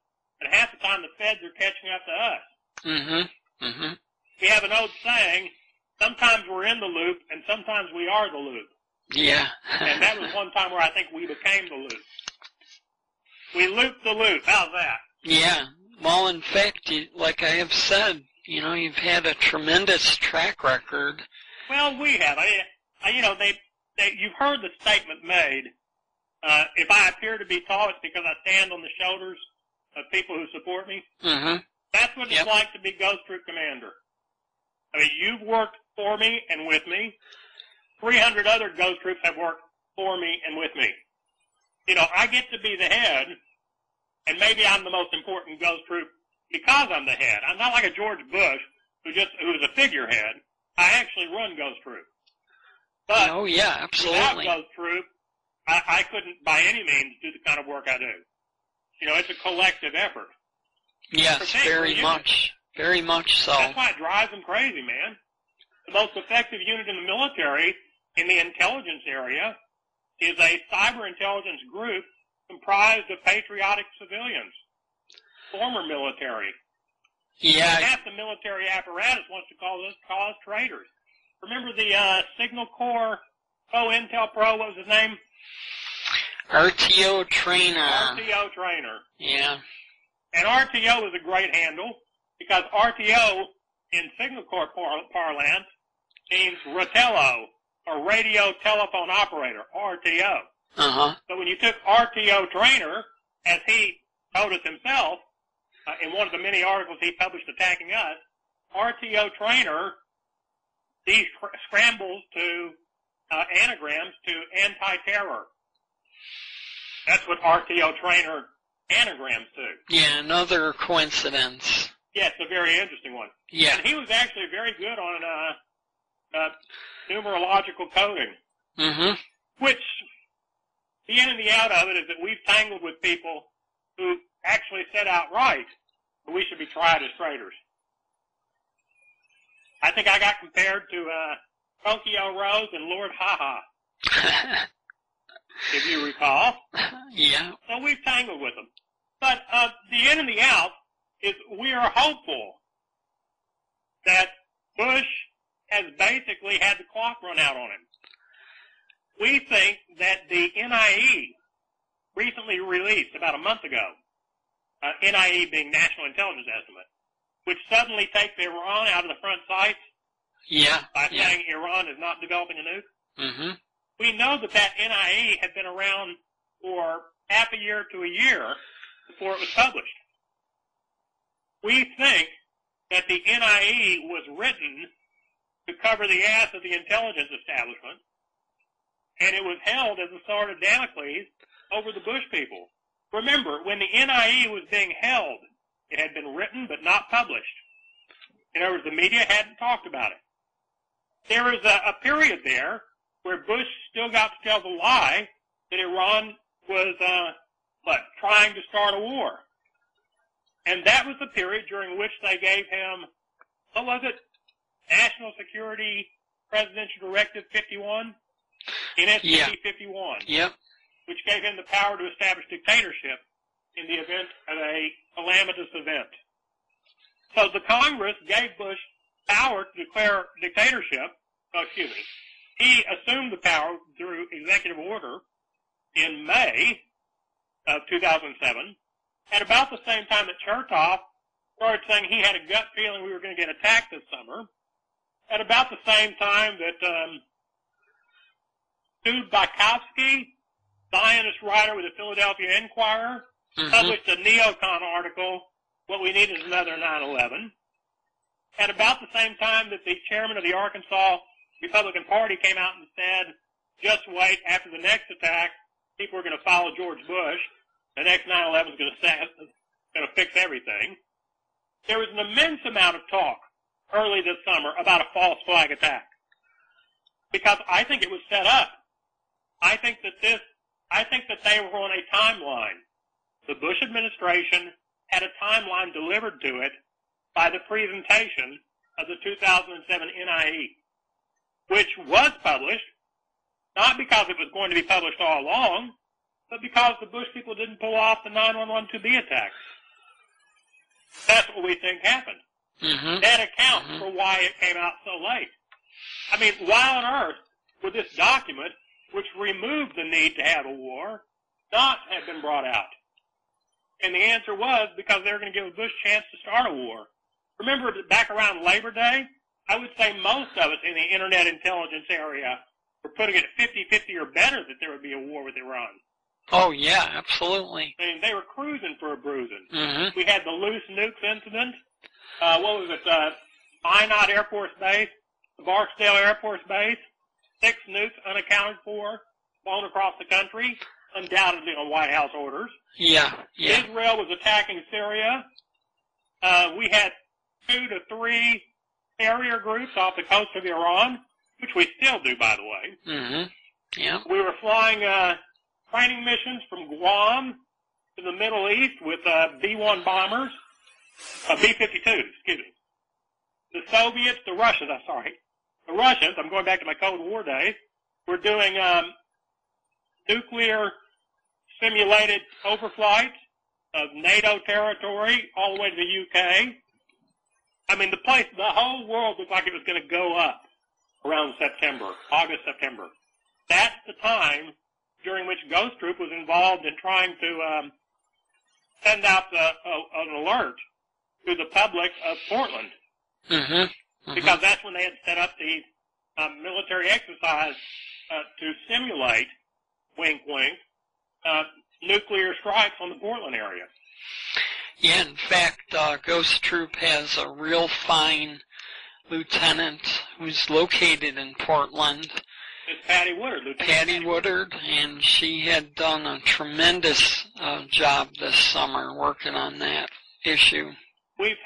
and half the time the Feds are catching up to us. Mm-hmm. Mm-hmm. We have an old saying, sometimes we're in the loop, and sometimes we are the loop. Yeah. And that was one time where I think we became the loop. We looped the loop. How's that? Yeah. Well, in fact, like I have said, you've had a tremendous track record. Well, we have. You've heard the statement made, if I appear to be tall, it's because I stand on the shoulders of people who support me. Mm-hmm. That's what it's like to be Ghosttroop commander. I mean, you've worked for me and with me. 300 other Ghosttroops have worked for me and with me. I get to be the head, and maybe I'm the most important Ghosttroop because I'm the head. I'm not like a George Bush who is a figurehead. I actually run Ghosttroop. But oh yeah, absolutely. Without Ghosttroop, I couldn't by any means do the kind of work I do. It's a collective effort. Yes, very much. Very much so. That's why it drives them crazy, man. The most effective unit in the military, in the intelligence area, is a cyber intelligence group comprised of patriotic civilians, former military. Yeah. Half the military apparatus wants to call us traitors. remember the Signal Corps Intel Pro, what was his name? RTO Trainer. RTO Trainer. Yeah. And RTO is a great handle because RTO in Signal Corps parlance means Rotello, or Radio Telephone Operator, RTO. Uh-huh. So when you took RTO Trainer, as he told us himself, in one of the many articles he published attacking us, RTO Trainer, these scrambles to anagrams to anti-terror. That's what RTO Trainer anagrams to. Yeah, another coincidence. Yeah, it's a very interesting one. Yeah. And he was actually very good on numerological coding. Mm-hmm. Which, the in and the out of it is that we've tangled with people who actually said outright that we should be tried as traitors. I think I got compared to Tokyo Rose and Lord Haha, if you recall. Yeah. So we've tangled with them. But the in and the out is we are hopeful that Bush has basically had the clock run out on him. We think that the NIE recently released about a month ago, NIE being National Intelligence Estimate, which suddenly takes Iran out of the front sights by saying Iran is not developing a nuke. Mm-hmm. We know that NIE had been around for half a year to a year before it was published. We think that the NIE was written to cover the ass of the intelligence establishment, and it was held as a sword of Damocles over the Bush people. Remember, when the NIE was being held, it had been written but not published. In other words, the media hadn't talked about it. There was a period there where Bush still got to tell the lie that Iran was, trying to start a war. And that was the period during which they gave him, what was it? National Security Presidential Directive 51? NSC 51. Yep. Which gave him the power to establish dictatorship in the event of a calamitous event. So the Congress gave Bush power to declare dictatorship. He assumed the power through executive order in May of 2007, at about the same time that Chertoff started saying he had a gut feeling we were going to get attacked this summer, at about the same time that Stu Bykowski, Zionist writer with the Philadelphia Inquirer, published a neocon article, What We Need is Another 9/11. At about the same time that the chairman of the Arkansas Republican Party came out and said, just wait, after the next attack, people are going to follow George Bush. The next 9/11 is going to fix everything. There was an immense amount of talk early this summer about a false flag attack, because I think it was set up. I think that they were on a timeline. The Bush administration had a timeline delivered to it by the presentation of the 2007 NIE, which was published, not because it was going to be published all along, but because the Bush people didn't pull off the 9/11-2B attacks. That's what we think happened. Mm-hmm. That accounts for why it came out so late. I mean, why on earth would this document, which removed the need to have a war, not have been brought out? And the answer was because they were going to give Bush a chance to start a war. Remember, back around Labor Day, I would say most of us in the Internet intelligence area were putting it 50-50 or better that there would be a war with Iran. Oh, yeah, absolutely. I mean, they were cruising for a bruising. Mm-hmm. We had the loose nukes incident. What was it? Minot Air Force Base, the Barksdale Air Force Base, 6 nukes unaccounted for, flown across the country, undoubtedly on White House orders. Yeah. Israel was attacking Syria. We had 2 to 3 carrier groups off the coast of Iran, which we still do, by the way. Mm-hmm. Yeah. We were flying training missions from Guam to the Middle East with B-1 bombers, B-52s, excuse me. The Soviets, the Russians, I'm going back to my Cold War days, were doing nuclear simulated overflights of NATO territory all the way to the UK. I mean, the whole world looked like it was going to go up around September, August, September. That's the time during which Ghosttroop was involved in trying to send out an alert to the public of Portland. Because that's when they had set up the military exercise to simulate, wink, wink, nuclear strikes on the Portland area. Yeah, in fact, Ghosttroop has a real fine lieutenant who's located in Portland. It's Patty Woodard, Lieutenant Patty Woodard, and she had done a tremendous job this summer working on that issue. We've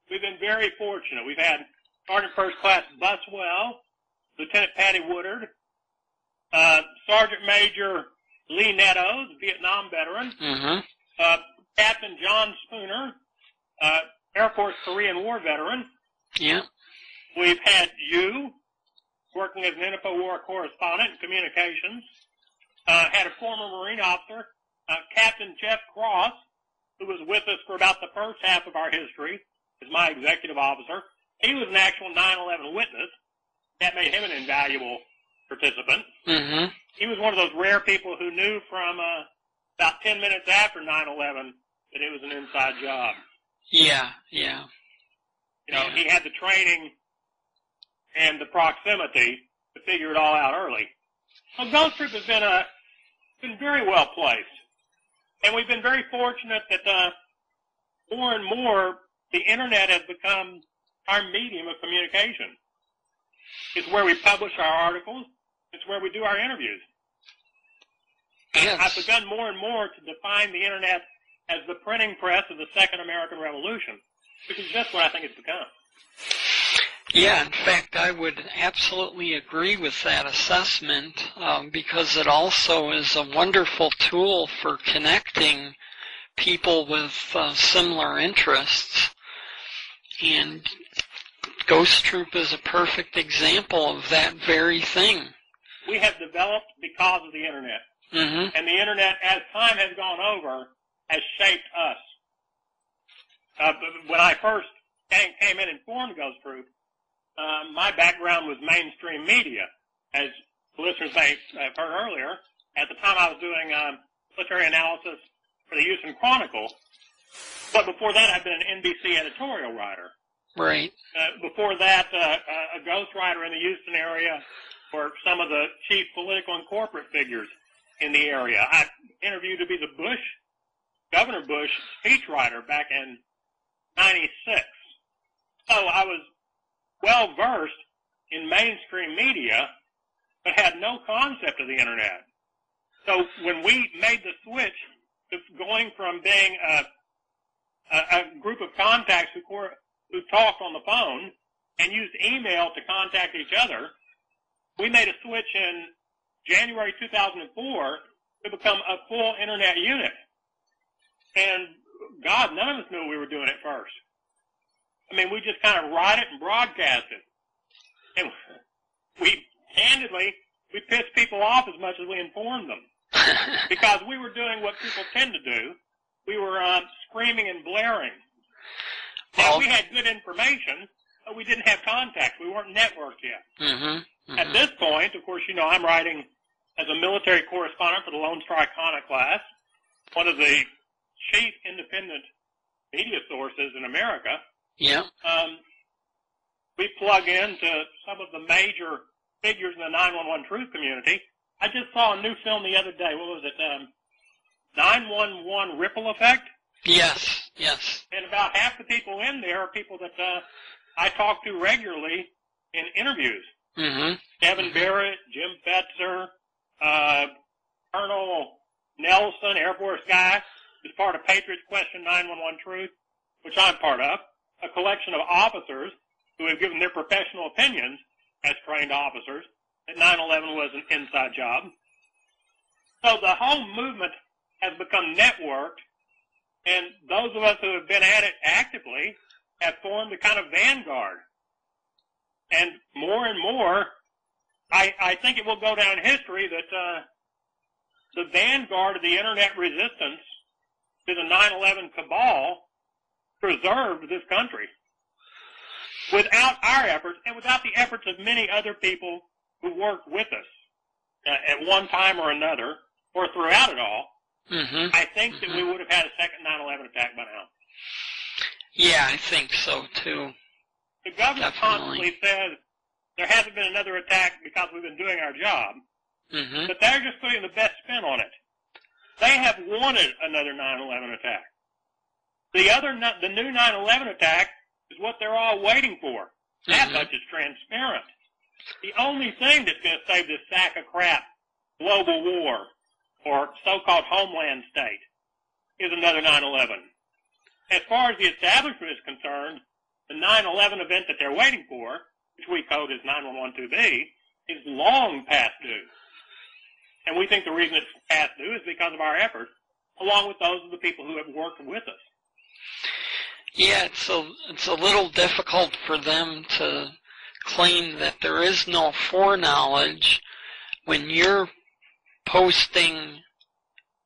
been very fortunate. We've had Sergeant First Class Buswell, Lieutenant Patty Woodard, Sergeant Major Lee Nettos, Vietnam veteran, Captain John Spooner, Air Force Korean War veteran. Yeah. We've had you working as an InfoWar correspondent in communications. Had a former Marine officer, Captain Jeff Cross, who was with us for about the first half of our history as my executive officer. He was an actual 9/11 witness. That made him an invaluable participant. He was one of those rare people who knew from about 10 minutes after 9/11 that it was an inside job. Yeah. You know, he had the training and the proximity to figure it all out early. Well, Ghosttroop has been very well placed. And we've been very fortunate that more and more the Internet has become our medium of communication. It's where we publish our articles. It's where we do our interviews. Yes. I've begun more and more to define the Internet as the printing press of the Second American Revolution, which is just what I think it's become. Yeah, in fact, I would absolutely agree with that assessment because it also is a wonderful tool for connecting people with similar interests. And Ghosttroop is a perfect example of that very thing. We have developed because of the Internet. And the Internet, as time has gone over, has shaped us. When I first came in and formed Ghosttroop, my background was mainstream media. As listeners may have heard earlier, at the time I was doing military analysis for the Houston Chronicle. But before that, I'd been an NBC editorial writer. Right. Before that, a ghostwriter in the Houston area for some of the chief political and corporate figures in the area. I interviewed to be the Governor Bush speechwriter back in '96. So I was well versed in mainstream media, but had no concept of the Internet. So when we made the switch to going from being a group of contacts who talked on the phone and used email to contact each other, we made a switch in January 2004 to become a full Internet unit. And God, none of us knew we were doing it first. I mean, we just kind of write it and broadcast it. And we pissed people off as much as we informed them. Because we were doing what people tend to do. We were screaming and blaring. Now, we had good information, but we didn't have contacts. We weren't networked yet. At this point, of course, you know, I'm writing as a military correspondent for the Lone Star Iconoclast, one of the chief independent media sources in America. Yeah. We plug into some of the major figures in the 911 truth community. I just saw a new film the other day. What was it? 911 Ripple Effect? Yes. And about half the people in there are people that I talk to regularly in interviews. Kevin Barrett, Jim Fetzer, Colonel Nelson, Air Force guy, is part of Patriots Question 911 Truth, which I'm part of, a collection of officers who have given their professional opinions as trained officers that 9/11 was an inside job. So the whole movement has become networked, and those of us who have been at it actively have formed a kind of vanguard. And more, I think it will go down in history that the vanguard of the Internet resistance to the 9/11 cabal preserved this country. without our efforts and without the efforts of many other people who worked with us at one time or another, or throughout it all, I think that we would have had a second 9/11 attack by now. Yeah, I think so, too. The government constantly says there hasn't been another attack because we've been doing our job, but they're just putting the best spin on it. They have wanted another 9/11 attack. The new 9/11 attack is what they're all waiting for. That much is transparent. The only thing that's going to save this sack of crap global war or so-called homeland state is another 9/11. As far as the establishment is concerned, the 9/11 event that they're waiting for, which we code as 9112B, is long past due. And we think the reason it's past due is because of our efforts, along with those of the people who have worked with us. Yeah, it's a little difficult for them to claim that there is no foreknowledge when you're posting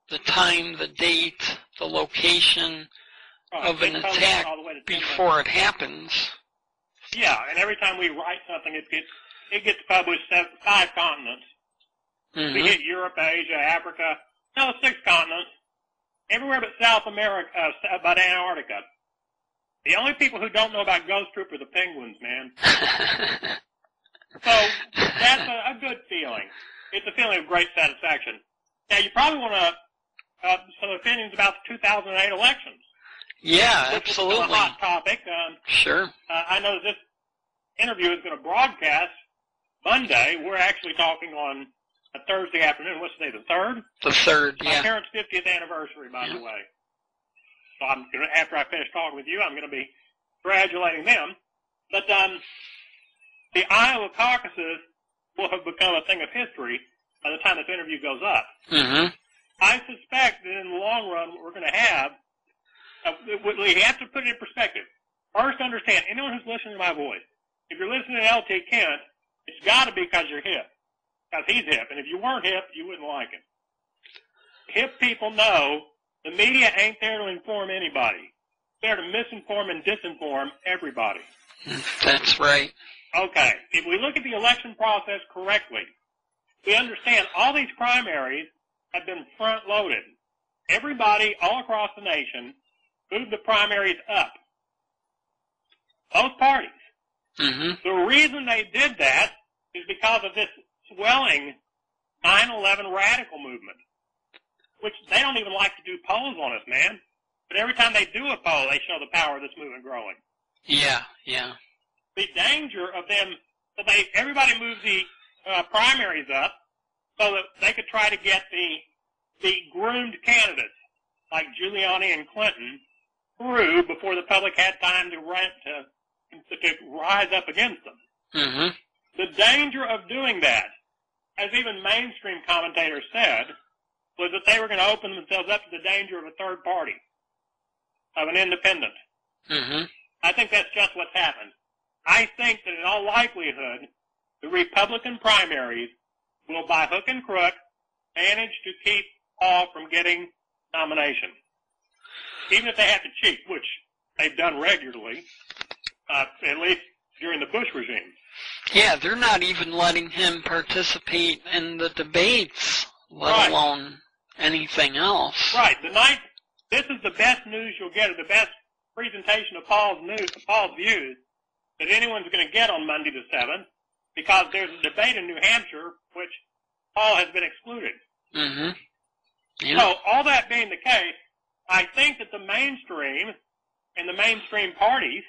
the time, the date, the location of an attack before it happens. Yeah, and every time we write something, it gets published 5 continents. We hit Europe, Asia, Africa, 6 continents, everywhere but South America, but Antarctica. The only people who don't know about Ghosttroop are the penguins, man. So that's a good feeling. It's a feeling of great satisfaction. Now, you probably want some opinions about the 2008 elections. Yeah, absolutely. Which is a hot topic. Sure. I know this interview is going to broadcast Monday. We're actually talking on a Thursday afternoon. What's today, the 3rd? The 3rd, yeah. My parents' 50th anniversary, by the way. So after I finish talking with you, I'm going to be congratulating them. But the Iowa caucuses will have become a thing of history by the time this interview goes up. I suspect that in the long run, what we're going to have, we have to put it in perspective. First, understand, anyone who's listening to my voice, if you're listening to L.T. Kent, it's got to be because you're hip. Because he's hip. And if you weren't hip, you wouldn't like him. Hip people know the media ain't there to inform anybody. They're there to misinform and disinform everybody. That's right. Okay. If we look at the election process correctly, we understand all these primaries have been front-loaded. Everybody all across the nation moved the primaries up. Both parties. The reason they did that is because of this swelling 9/11 radical movement, which they don't even like to do polls on us, man. But every time they do a poll, they show the power of this movement growing. Yeah, yeah. The danger of them, so everybody moves the primaries up so that they could try to get the groomed candidates like Giuliani and Clinton through before the public had time to rise up against them. The danger of doing that, as even mainstream commentators said, was that they were going to open themselves up to the danger of a third party, of an independent. I think that's just what's happened. I think that in all likelihood, the Republican primaries will, by hook and crook, manage to keep Paul from getting nomination. Even if they have to cheat, which they've done regularly, at least during the Bush regime. Yeah, they're not even letting him participate in the debates, let alone anything else. Right. This is the best news you'll get, or the best presentation of Paul's views that anyone's going to get on Monday the 7th, because there's a debate in New Hampshire which Paul has been excluded. Yeah. So, all that being the case, I think that the mainstream and the mainstream parties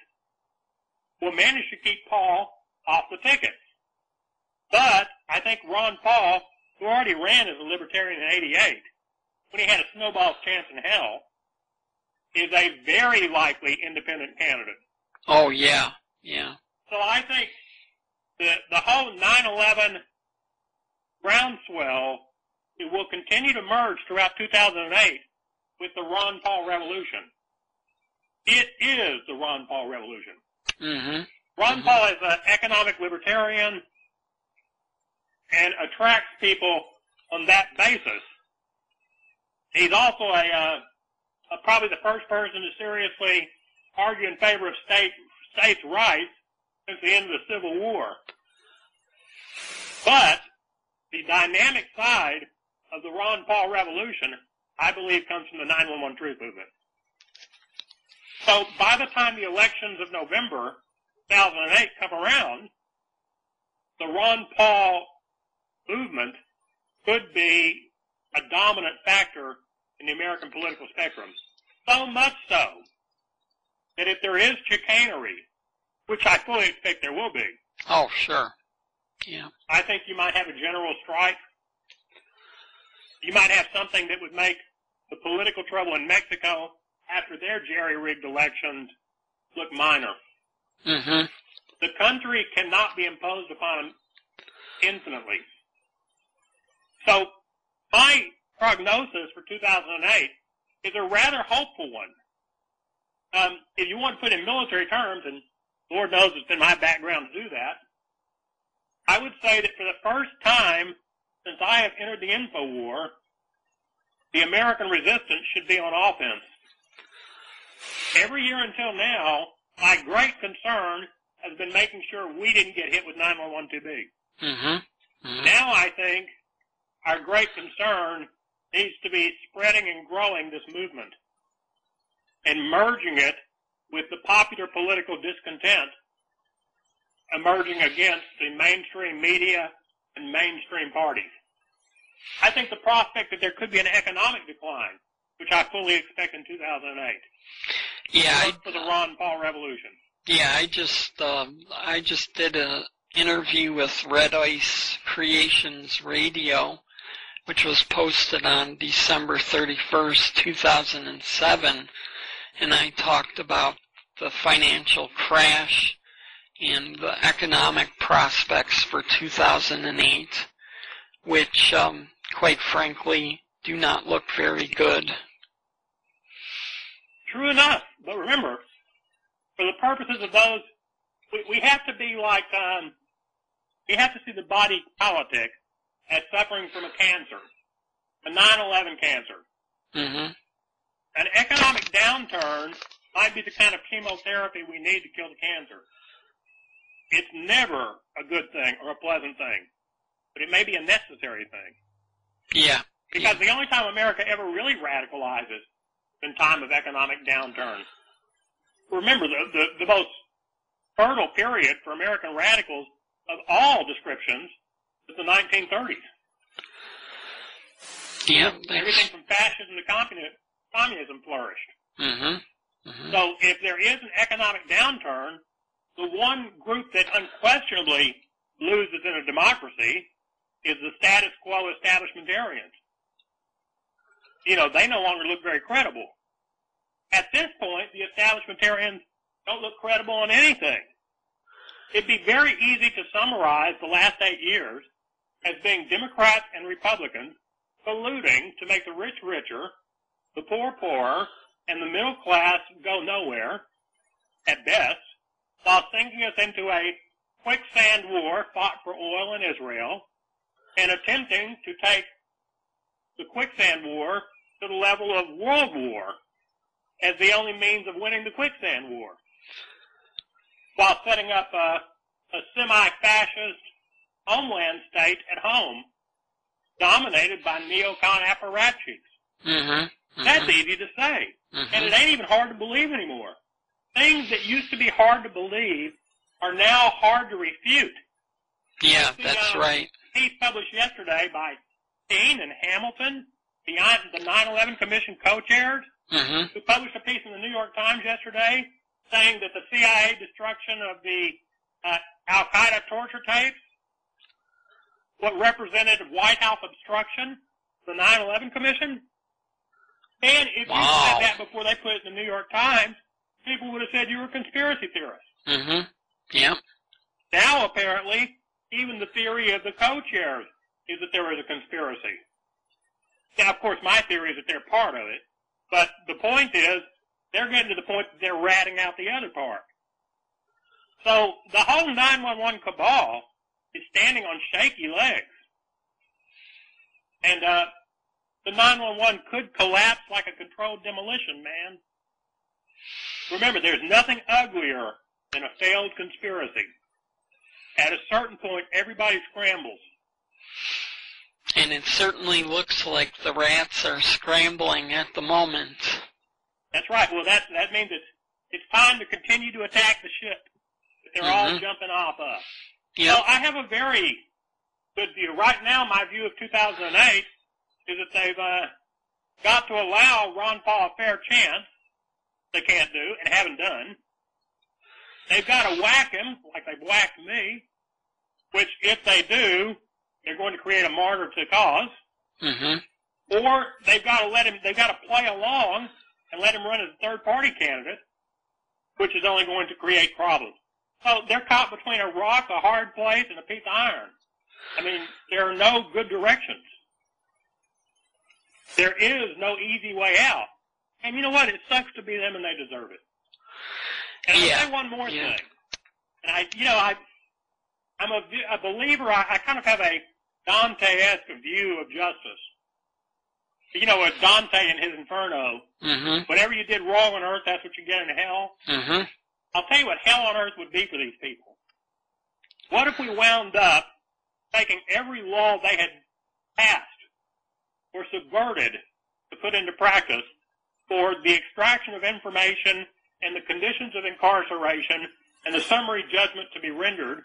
will manage to keep Paul off the ticket. But I think Ron Paul, who already ran as a libertarian in '88, when he had a snowball's chance in hell, is a very likely independent candidate. Oh, yeah, yeah. So I think the whole 9/11 groundswell, it will continue to merge throughout 2008 with the Ron Paul revolution. It is the Ron Paul revolution. Ron Paul is an economic libertarian and attracts people on that basis. He's also probably the first person to seriously argue in favor of states' rights since the end of the Civil War. But the dynamic side of the Ron Paul revolution, I believe, comes from the 911 truth movement. So by the time the elections of November 2008 come around, the Ron Paul movement could be a dominant factor in the American political spectrum. So much so that if there is chicanery, which I fully expect there will be. Oh, sure. Yeah. I think you might have a general strike. You might have something that would make the political trouble in Mexico after their jerry-rigged elections look minor. Mm-hmm. The country cannot be imposed upon infinitely. So my prognosis for 2008 is a rather hopeful one. If you want to put it in military terms, and Lord knows it's been my background to do that, I would say that for the first time since I have entered the info war, the American resistance should be on offense. Every year until now, my great concern has been making sure we didn't get hit with 911 too big. Mm-hmm. Mm-hmm. Now I think our great concern needs to be spreading and growing this movement and merging it with the popular political discontent emerging against the mainstream media and mainstream parties. I think the prospect that there could be an economic decline, which I fully expect in 2008, yeah, for the Ron Paul revolution. Yeah, I just did an interview with Red Ice Creations Radio, which was posted on December 31st, 2007, and I talked about the financial crash and the economic prospects for 2008, which, quite frankly, do not look very good. True enough, but remember, for the purposes of those, we have to be like, we have to see the body politic as suffering from a cancer, a 9/11 cancer. Mm-hmm. An economic downturn might be the kind of chemotherapy we need to kill the cancer. It's never a good thing or a pleasant thing, but it may be a necessary thing. Yeah. Because the only time America ever really radicalizes is in time of economic downturn. Remember, the most fertile period for American radicals of all descriptions is the 1930s. Yeah. Everything from fascism to communism flourished. Mm-hmm. Mm-hmm. So if there is an economic downturn, the one group that unquestionably loses in a democracy is the status quo establishmentarians. You know, they no longer look very credible. At this point, the establishmentarians don't look credible on anything. It'd be very easy to summarize the last 8 years as being Democrats and Republicans colluding to make the rich richer, the poor poorer, and the middle class go nowhere, at best, while sinking us into a quicksand war fought for oil in Israel and attempting to take the quicksand war to the level of world war as the only means of winning the quicksand war, while setting up a semi-fascist homeland state at home dominated by neocon apparatchiks. Mm-hmm. Mm-hmm. That's easy to say, mm-hmm. and it ain't even hard to believe anymore. Things that used to be hard to believe are now hard to refute. Yeah, that's right. A piece published yesterday by Steen and Hamilton, the 9/11 Commission co-chairs, mm-hmm. who published a piece in the New York Times yesterday saying that the CIA destruction of the Al-Qaeda torture tapes, what represented White House obstruction, the 9/11 Commission. And if you said that before they put it in the New York Times, people would have said you were a conspiracy theorist. Mm-hmm. Yep. Now, apparently, even the theory of the co-chairs is that there is a conspiracy. Now, of course, my theory is that they're part of it, but the point is, they're getting to the point that they're ratting out the other part. So, the whole 911 cabal is standing on shaky legs. And, the 911 could collapse like a controlled demolition, man. Remember, there's nothing uglier than a failed conspiracy. at a certain point, everybody scrambles. And it certainly looks like the rats are scrambling at the moment. That's right. Well, that means it's time to continue to attack the ship that they're all jumping off of. Yep. So I have a very good view. Right now, my view of 2008 is that they've got to allow Ron Paul a fair chance. They can't do and haven't done. They've got to whack him like they've whacked me, which if they do, they're going to create a martyr to the cause. Or they've got to play along and let him run as a third-party candidate, which is only going to create problems. So they're caught between a rock, a hard place, and a piece of iron. I mean, there are no good directions. There is no easy way out. And you know what? It sucks to be them, and they deserve it. And I'll say one more thing. And I'm a believer. I kind of have a Dante-esque view of justice. You know, with Dante in his Inferno, whatever you did wrong on earth, that's what you get in hell. I'll tell you what hell on earth would be for these people. What if we wound up taking every law they had passed or subverted to put into practice for the extraction of information and the conditions of incarceration and the summary judgment to be rendered,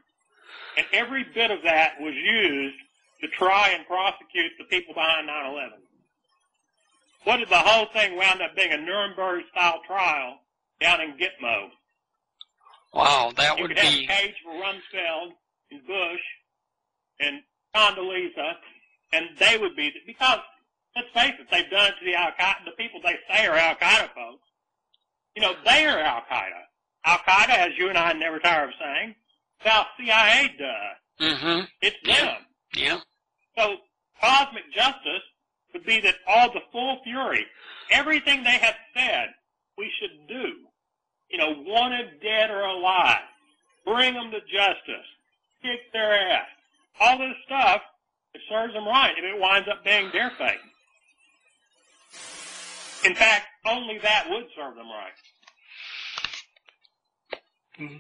and every bit of that was used to try and prosecute the people behind 9/11? What if the whole thing wound up being a Nuremberg-style trial down in Gitmo? Wow, that would be... You could have Cage for Rumsfeld and Bush and Condoleezza, and they would be... Because, let's face it, they've done it to the Al-Qaeda, the people they say are Al-Qaeda folks. You know, they are Al-Qaeda. Al-Qaeda, as you and I never tire of saying, South CIA does. It's them. Yeah. So, cosmic justice would be that all the full fury, everything they have said we should do, you know, wanted, dead, or alive, bring them to justice, kick their ass, all this stuff, it serves them right if it winds up being their fate. In fact, only that would serve them right.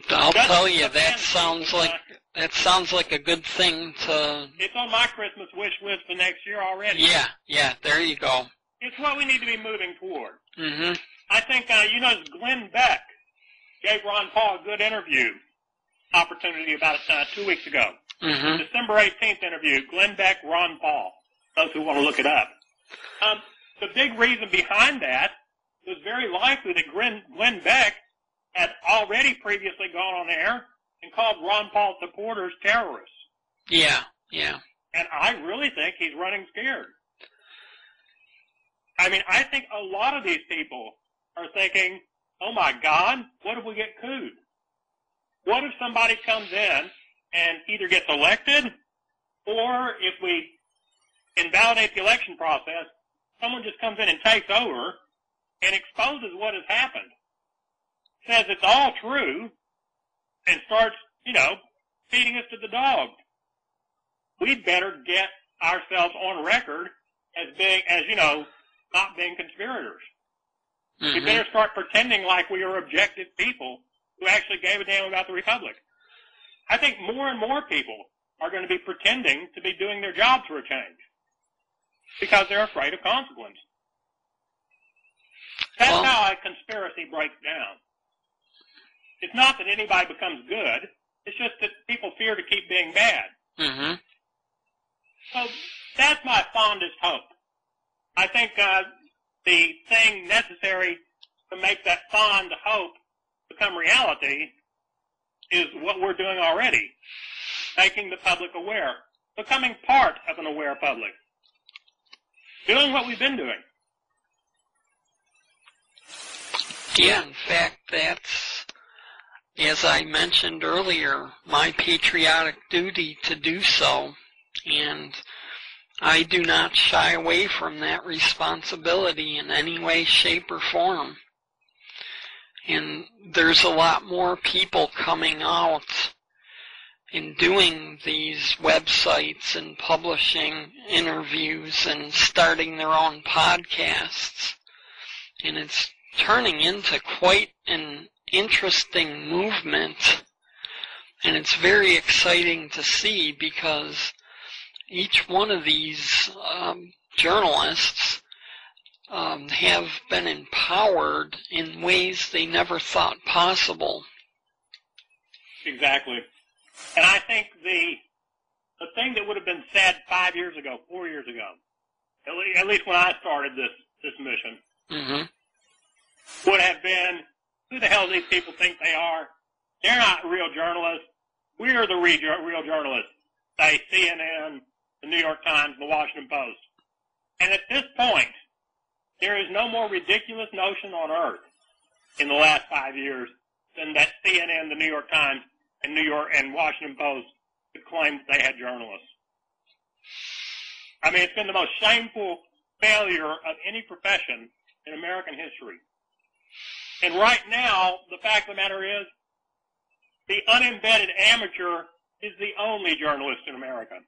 I'll tell you, that sounds like a good thing to... It's on my Christmas wish list for next year already. Yeah, there you go. It's what we need to be moving toward. I think, Glenn Beck gave Ron Paul a good interview opportunity about 2 weeks ago. December 18th interview, Glenn Beck, Ron Paul, those who want to look it up. The big reason behind that was very likely that Glenn Beck had already previously gone on air and called Ron Paul supporters terrorists. Yeah. And I really think he's running scared. I mean, I think a lot of these people are thinking, oh my God, what if we get cooed? What if somebody comes in and either gets elected, or if we invalidate the election process, someone just comes in and takes over and exposes what has happened, says it's all true, and starts, feeding us to the dogs. We'd better get ourselves on record as being, not being conspirators. We better start pretending like we are objective people who actually gave a damn about the Republic. I think more and more people are going to be pretending to be doing their jobs for a change because they're afraid of consequence. That's how a conspiracy breaks down. It's not that anybody becomes good. It's just that people fear to keep being bad. So that's my fondest hope. I think the thing necessary to make that fond hope become reality is what we're doing already, making the public aware, becoming part of an aware public, doing what we've been doing. Yeah, in fact, that's, as I mentioned earlier, my patriotic duty to do so, and I do not shy away from that responsibility in any way, shape, or form. And there's a lot more people coming out and doing these websites and publishing interviews and starting their own podcasts. And it's turning into quite an interesting movement. And it's very exciting to see because each one of these journalists have been empowered in ways they never thought possible. Exactly. And I think the thing that would have been said 5 years ago, 4 years ago, at least when I started this mission, would have been, who the hell do these people think they are? They're not real journalists. We're the real journalists. Say CNN, the New York Times, the Washington Post. And at this point, there is no more ridiculous notion on earth in the last 5 years than that CNN, the New York Times, and Washington Post could claim that they had journalists. I mean, it's been the most shameful failure of any profession in American history. And right now, the fact of the matter is, the unembedded amateur is the only journalist in America.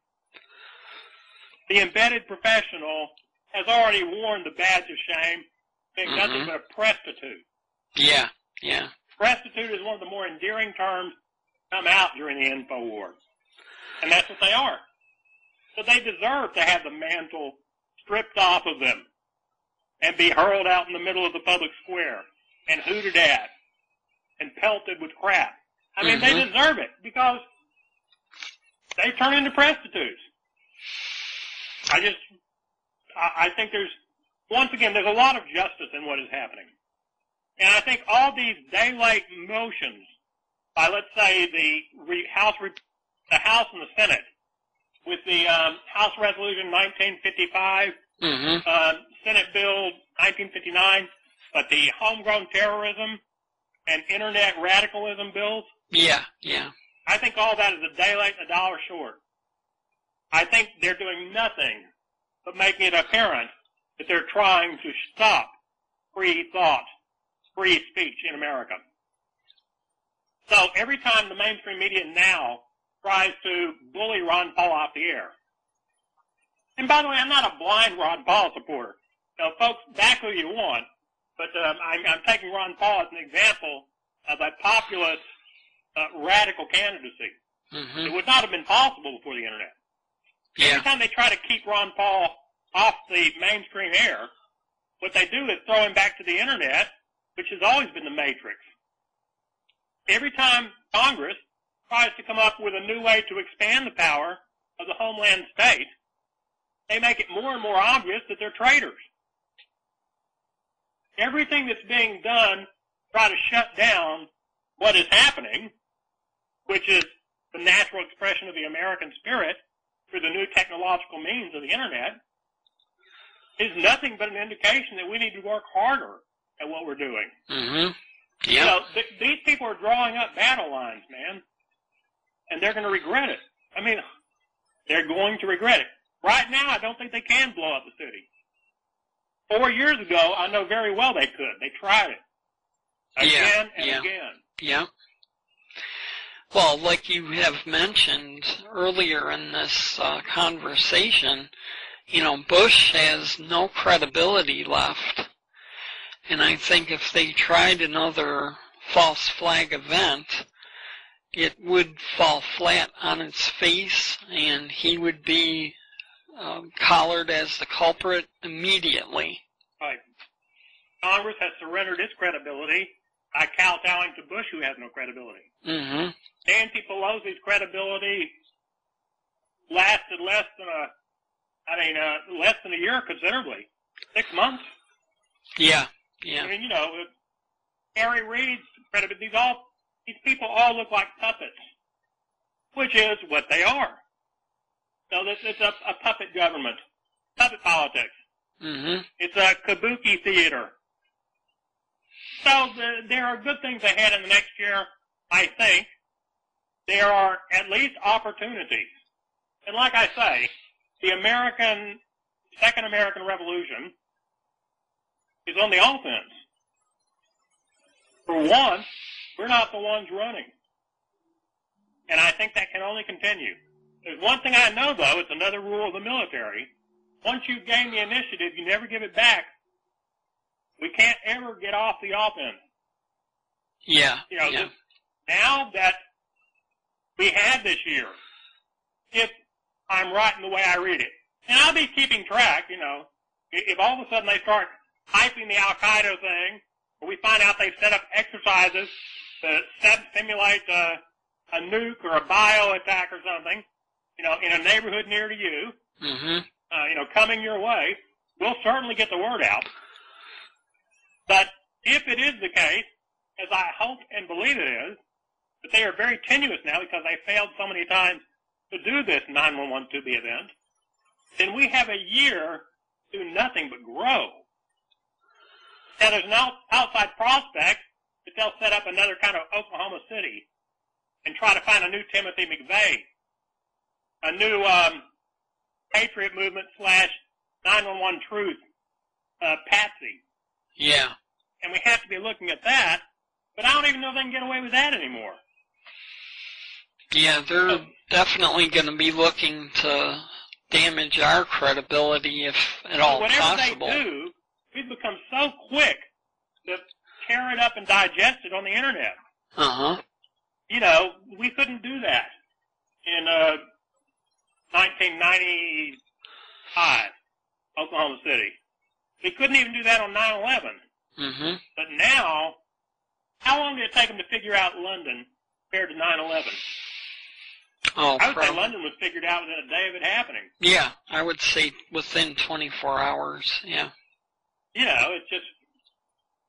The embedded professional has already worn the badge of shame, being nothing but a prostitute. Yeah. Prostitute is one of the more endearing terms come out during the info war. And that's what they are. So they deserve to have the mantle stripped off of them and be hurled out in the middle of the public square and hooted at and pelted with crap. I mean, they deserve it because they turn into prostitutes. I think once again, there's a lot of justice in what is happening. And I think all these daylight motions by, let's say, the House and the Senate, with the House Resolution 1955, Senate Bill 1959, but the homegrown terrorism and internet radicalism bills. Yeah. I think all that is a daylight and a dollar short. I think they're doing nothing but making it apparent that they're trying to stop free thought, free speech in America. So every time the mainstream media now tries to bully Ron Paul off the air, and by the way, I'm not a blind Ron Paul supporter. So folks, back who you want, but I'm taking Ron Paul as an example of a populist radical candidacy. It would not have been possible before the Internet. Every time they try to keep Ron Paul off the mainstream air, what they do is throw him back to the Internet, which has always been the matrix. Every time Congress tries to come up with a new way to expand the power of the homeland state, they make it more and more obvious that they're traitors. Everything that's being done to try to shut down what is happening, which is the natural expression of the American spirit through the new technological means of the Internet, is nothing but an indication that we need to work harder at what we're doing. So these people are drawing up battle lines, man, and they're going to regret it. I mean, they're going to regret it. Right now, I don't think they can blow up the city. 4 years ago, I know very well they could. They tried it again and again. Yeah. Well, like you have mentioned earlier in this conversation, Bush has no credibility left. And I think if they tried another false flag event, it would fall flat on its face, and he would be collared as the culprit immediately. Right. Congress has surrendered its credibility by kowtowing to Bush, who has no credibility. Nancy Pelosi's credibility lasted less than a year, considerably. 6 months. Yeah. I mean, Harry Reid's credibility. These people all look like puppets, which is what they are. So it's a puppet government, puppet politics. It's a kabuki theater. So there are good things ahead in the next year, I think. There are at least opportunities. And like I say, the Second American Revolution is on the offense. For one, we're not the ones running. And I think that can only continue. There's one thing I know, though. It's another rule of the military. Once you gain the initiative, you never give it back. We can't ever get off the offense. Yeah. Now that we had this year, if I'm right in the way I read it. And I'll be keeping track, you know. If all of a sudden they start hyping the Al-Qaeda thing, or we find out they've set up exercises to simulate a nuke or a bio attack or something, you know, in a neighborhood near to you, you know, coming your way, we'll certainly get the word out. But if it is the case, as I hope and believe it is, that they are very tenuous now because they failed so many times to do this 911-2B event, then we have a year to do nothing but grow. Now, there's an outside prospect that they'll set up another kind of Oklahoma City and try to find a new Timothy McVeigh, a new Patriot Movement / 911 Truth patsy. Yeah. And we have to be looking at that, but I don't even know if they can get away with that anymore. Yeah, they're definitely going to be looking to damage our credibility if at all possible. Whatever they do, we've become so quick to tear it up and digest it on the internet. You know, we couldn't do that in 1995, Oklahoma City. We couldn't even do that on 9/11. But now, how long did it take them to figure out London compared to 9/11? Oh, I would say London was figured out within a day of it happening. Yeah, I would say within 24 hours, yeah. You know, it's just,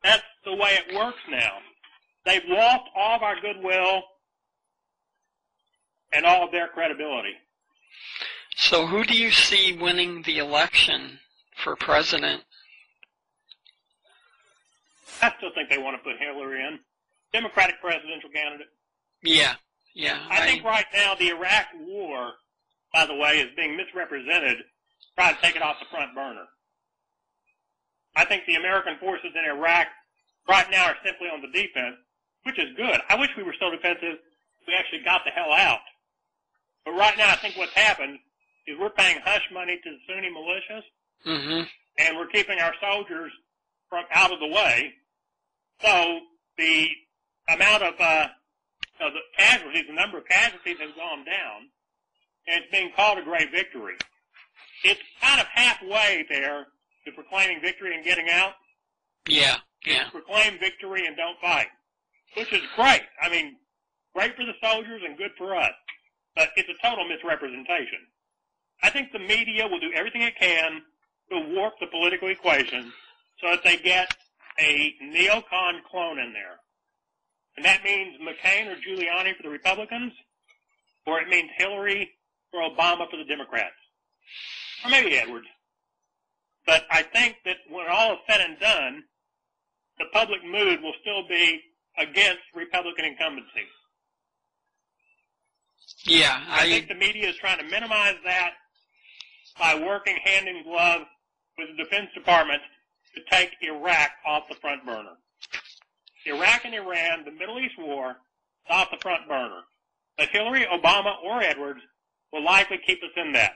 that's the way it works now. They've lost all of our goodwill and all of their credibility. So who do you see winning the election for president? I still think they want to put Hillary in. Democratic presidential candidate. Yeah. I think right now the Iraq war, by the way, is being misrepresented, trying to take it off the front burner. I think the American forces in Iraq right now are simply on the defense, which is good. I wish we were so defensive we actually got the hell out. But right now I think what's happened is we're paying hush money to the Sunni militias, and we're keeping our soldiers from out of the way. So the amount of the casualties, the number of casualties has gone down, and it's being called a great victory. It's kind of halfway there to proclaiming victory and getting out. Yeah. Proclaim victory and don't fight, which is great. I mean, great for the soldiers and good for us, but it's a total misrepresentation. I think the media will do everything it can to warp the political equation so that they get a neocon clone in there. And that means McCain or Giuliani for the Republicans, or it means Hillary or Obama for the Democrats. Or maybe Edwards. But I think that when all is said and done, the public mood will still be against Republican incumbency. Yeah, I think the media is trying to minimize that by working hand in glove with the Defense Department to take Iraq off the front burner. Iraq and Iran, the Middle East war, is off the front burner. But Hillary, Obama, or Edwards will likely keep us in that.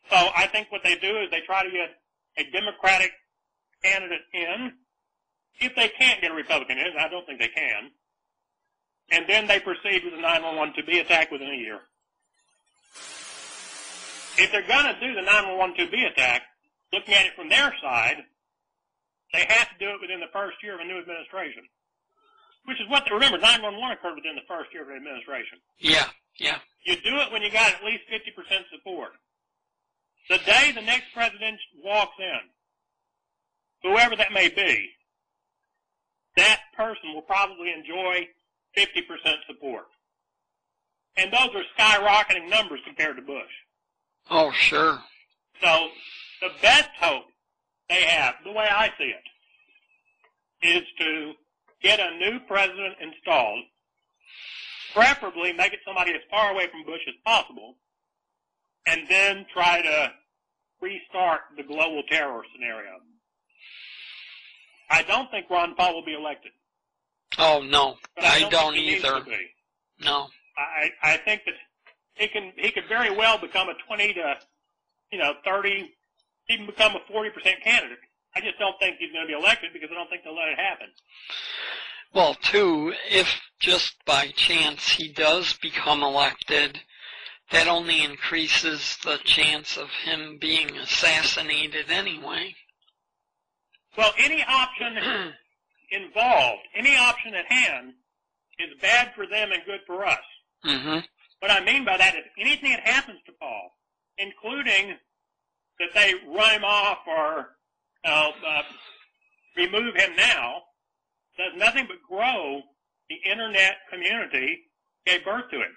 So I think what they do is they try to get a Democratic candidate in. If they can't get a Republican in, I don't think they can. And then they proceed with the 911-2B attack within a year. If they're going to do the 911-2B attack, looking at it from their side, they have to do it within the first year of a new administration. Which is what, remember, 911 occurred within the first year of an administration. Yeah. You do it when you got at least 50% support. The day the next president walks in, whoever that may be, that person will probably enjoy 50% support. And those are skyrocketing numbers compared to Bush. Oh, sure. So the best hope they have, the way I see it, is to get a new president installed, preferably make it somebody as far away from Bush as possible, and then try to restart the global terror scenario. I don't think Ron Paul will be elected. Oh, no. But I don't either. No. I think that he could very well become a 20 to 30, even become a 40% candidate. I just don't think he's going to be elected because I don't think they'll let it happen. Well, too, if just by chance he does become elected, that only increases the chance of him being assassinated anyway. Well, any option involved, any option at hand, is bad for them and good for us. Mm-hmm. What I mean by that is anything that happens to Paul, including that they run him off or remove him now, does nothing but grow the Internet community, gave birth to him.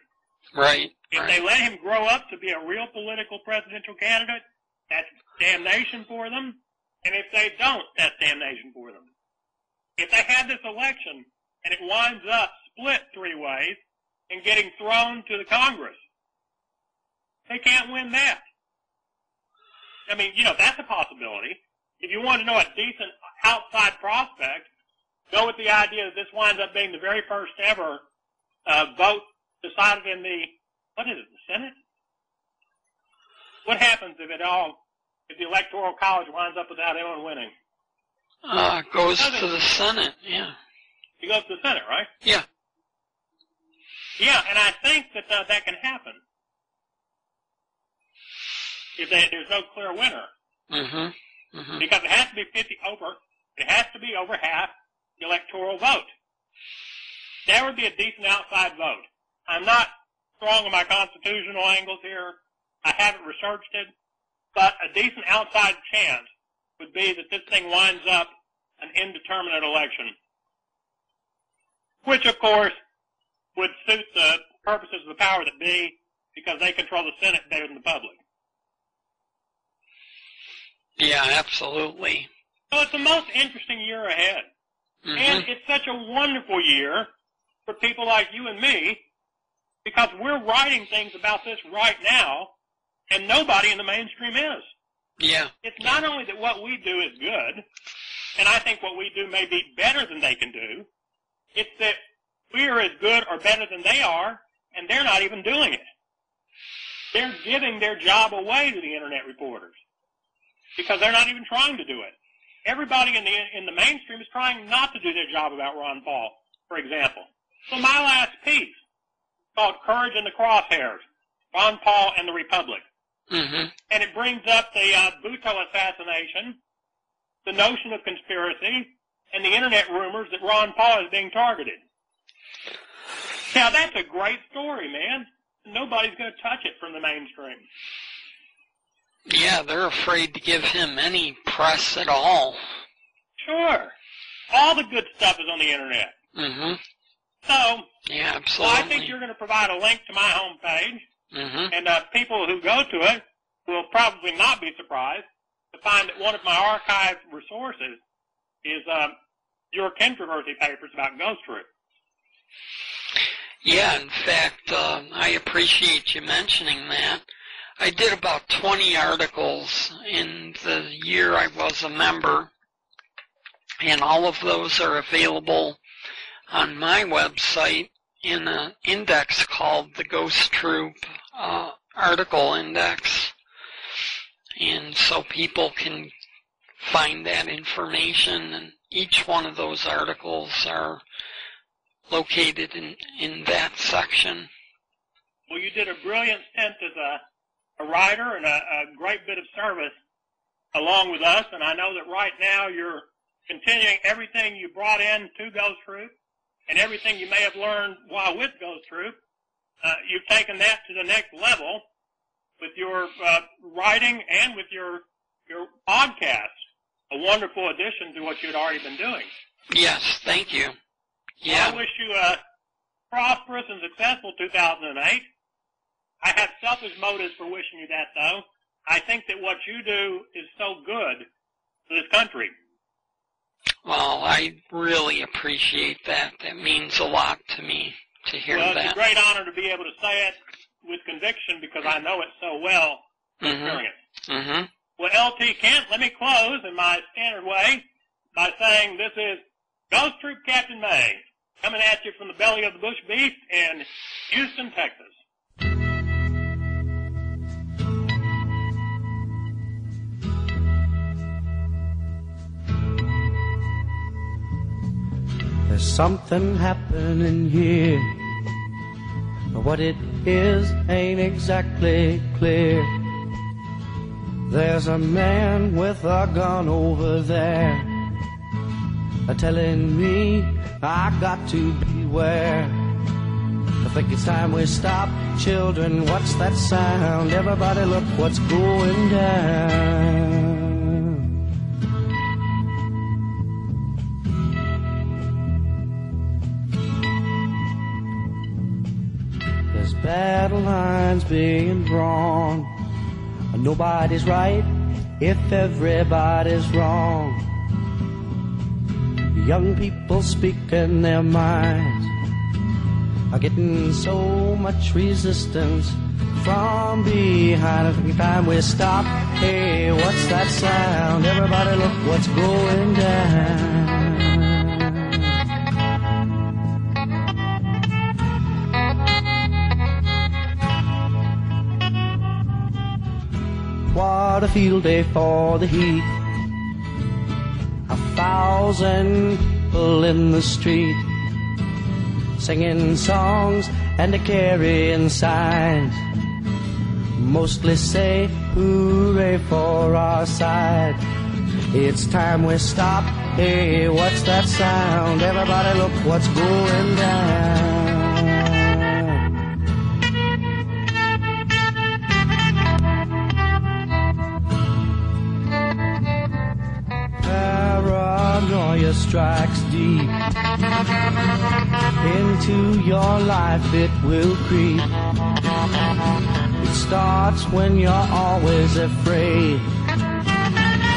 Right. If they let him grow up to be a real political presidential candidate, that's damnation for them. And if they don't, that's damnation for them. If they have this election and it winds up split three ways and getting thrown to the Congress, they can't win that. I mean, that's a possibility. If you want to know a decent outside prospect, go with the idea that this winds up being the very first ever vote decided in the Senate? What happens if the Electoral College winds up without anyone winning? Goes to the Senate, yeah. It goes to the Senate, right? Yeah. Yeah, and I think that that can happen if there's no clear winner. Mm-hmm. Mm-hmm. Because it has to be it has to be over half the electoral vote. That would be a decent outside vote. I'm not strong on my constitutional angles here. I haven't researched it. But a decent outside chance would be that this thing winds up an indeterminate election, which, of course, would suit the purposes of the power that be because they control the Senate better than the public. Yeah, absolutely. So it's the most interesting year ahead. Mm-hmm. And it's such a wonderful year for people like you and me because we're writing things about this right now, and nobody in the mainstream is. Yeah. It's not only that what we do is good, and I think what we do may be better than they can do, it's that we are as good or better than they are, and they're not even doing it. They're giving their job away to the Internet reporters because they're not even trying to do it. Everybody in the mainstream is trying not to do their job about Ron Paul, for example. So my last piece, called Courage in the Crosshairs, Ron Paul and the Republic. Mm-hmm. And it brings up the Bhutto assassination, the notion of conspiracy, and the Internet rumors that Ron Paul is being targeted. Now, that's a great story, man. Nobody's going to touch it from the mainstream. Yeah, they're afraid to give him any press at all. Sure. All the good stuff is on the Internet. Mm-hmm. So, yeah, absolutely. I think you're going to provide a link to my homepage, mm-hmm. and people who go to it will probably not be surprised to find that one of my archived resources is your Kentroversy papers about Ghosttroop. Yeah, in fact, I appreciate you mentioning that. I did about 20 articles in the year I was a member, and all of those are available on my website in an index called the Ghosttroop Article Index. And so people can find that information, and each one of those articles are located in that section. Well, you did a brilliant stint as a writer and a great bit of service along with us, and I know that right now you're continuing everything you brought in to Ghosttroop and everything you may have learned while with Ghosttroop. You've taken that to the next level with your writing and with your podcast, a wonderful addition to what you'd already been doing. Yes, thank you. Yeah. I wish you a prosperous and successful 2008. I have selfish motives for wishing you that, though. I think that what you do is so good for this country. Well, I really appreciate that. That means a lot to me to hear that. Well, it's a great honor to be able to say it with conviction because I know it so well from experience. Mm-hmm. Well, LT Kent, let me close in my standard way by saying this is Ghosttroop Captain May coming at you from the belly of the bush beast in Houston, Texas. There's something happening here, but what it is ain't exactly clear. There's a man with a gun over there, telling me I got to beware. I think it's time we stop. Children, what's that sound? Everybody look what's going down. There's battle lines being drawn. Nobody's right if everybody's wrong. Young people speaking their minds are getting so much resistance from behind. Every time we stop, hey, what's that sound? Everybody look what's going down. What a field day for the heat. 1,000 people in the street, singing songs and carrying signs. Mostly say hooray for our side. It's time we stop. Hey, what's that sound? Everybody look what's going down. Paranoia strikes deep into your life, it will creep. It starts when you're always afraid.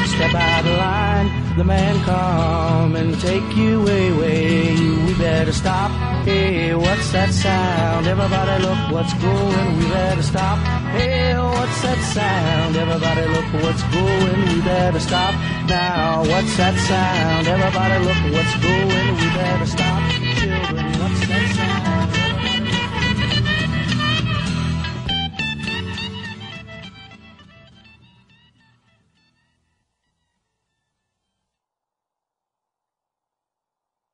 Step out of line, the man come and take you away. We better stop. Hey, what's that sound? Everybody look what's going. We better stop. Hey, what's that sound? Everybody look what's going. We better stop now. What's that sound? Everybody look what's going. We better stop.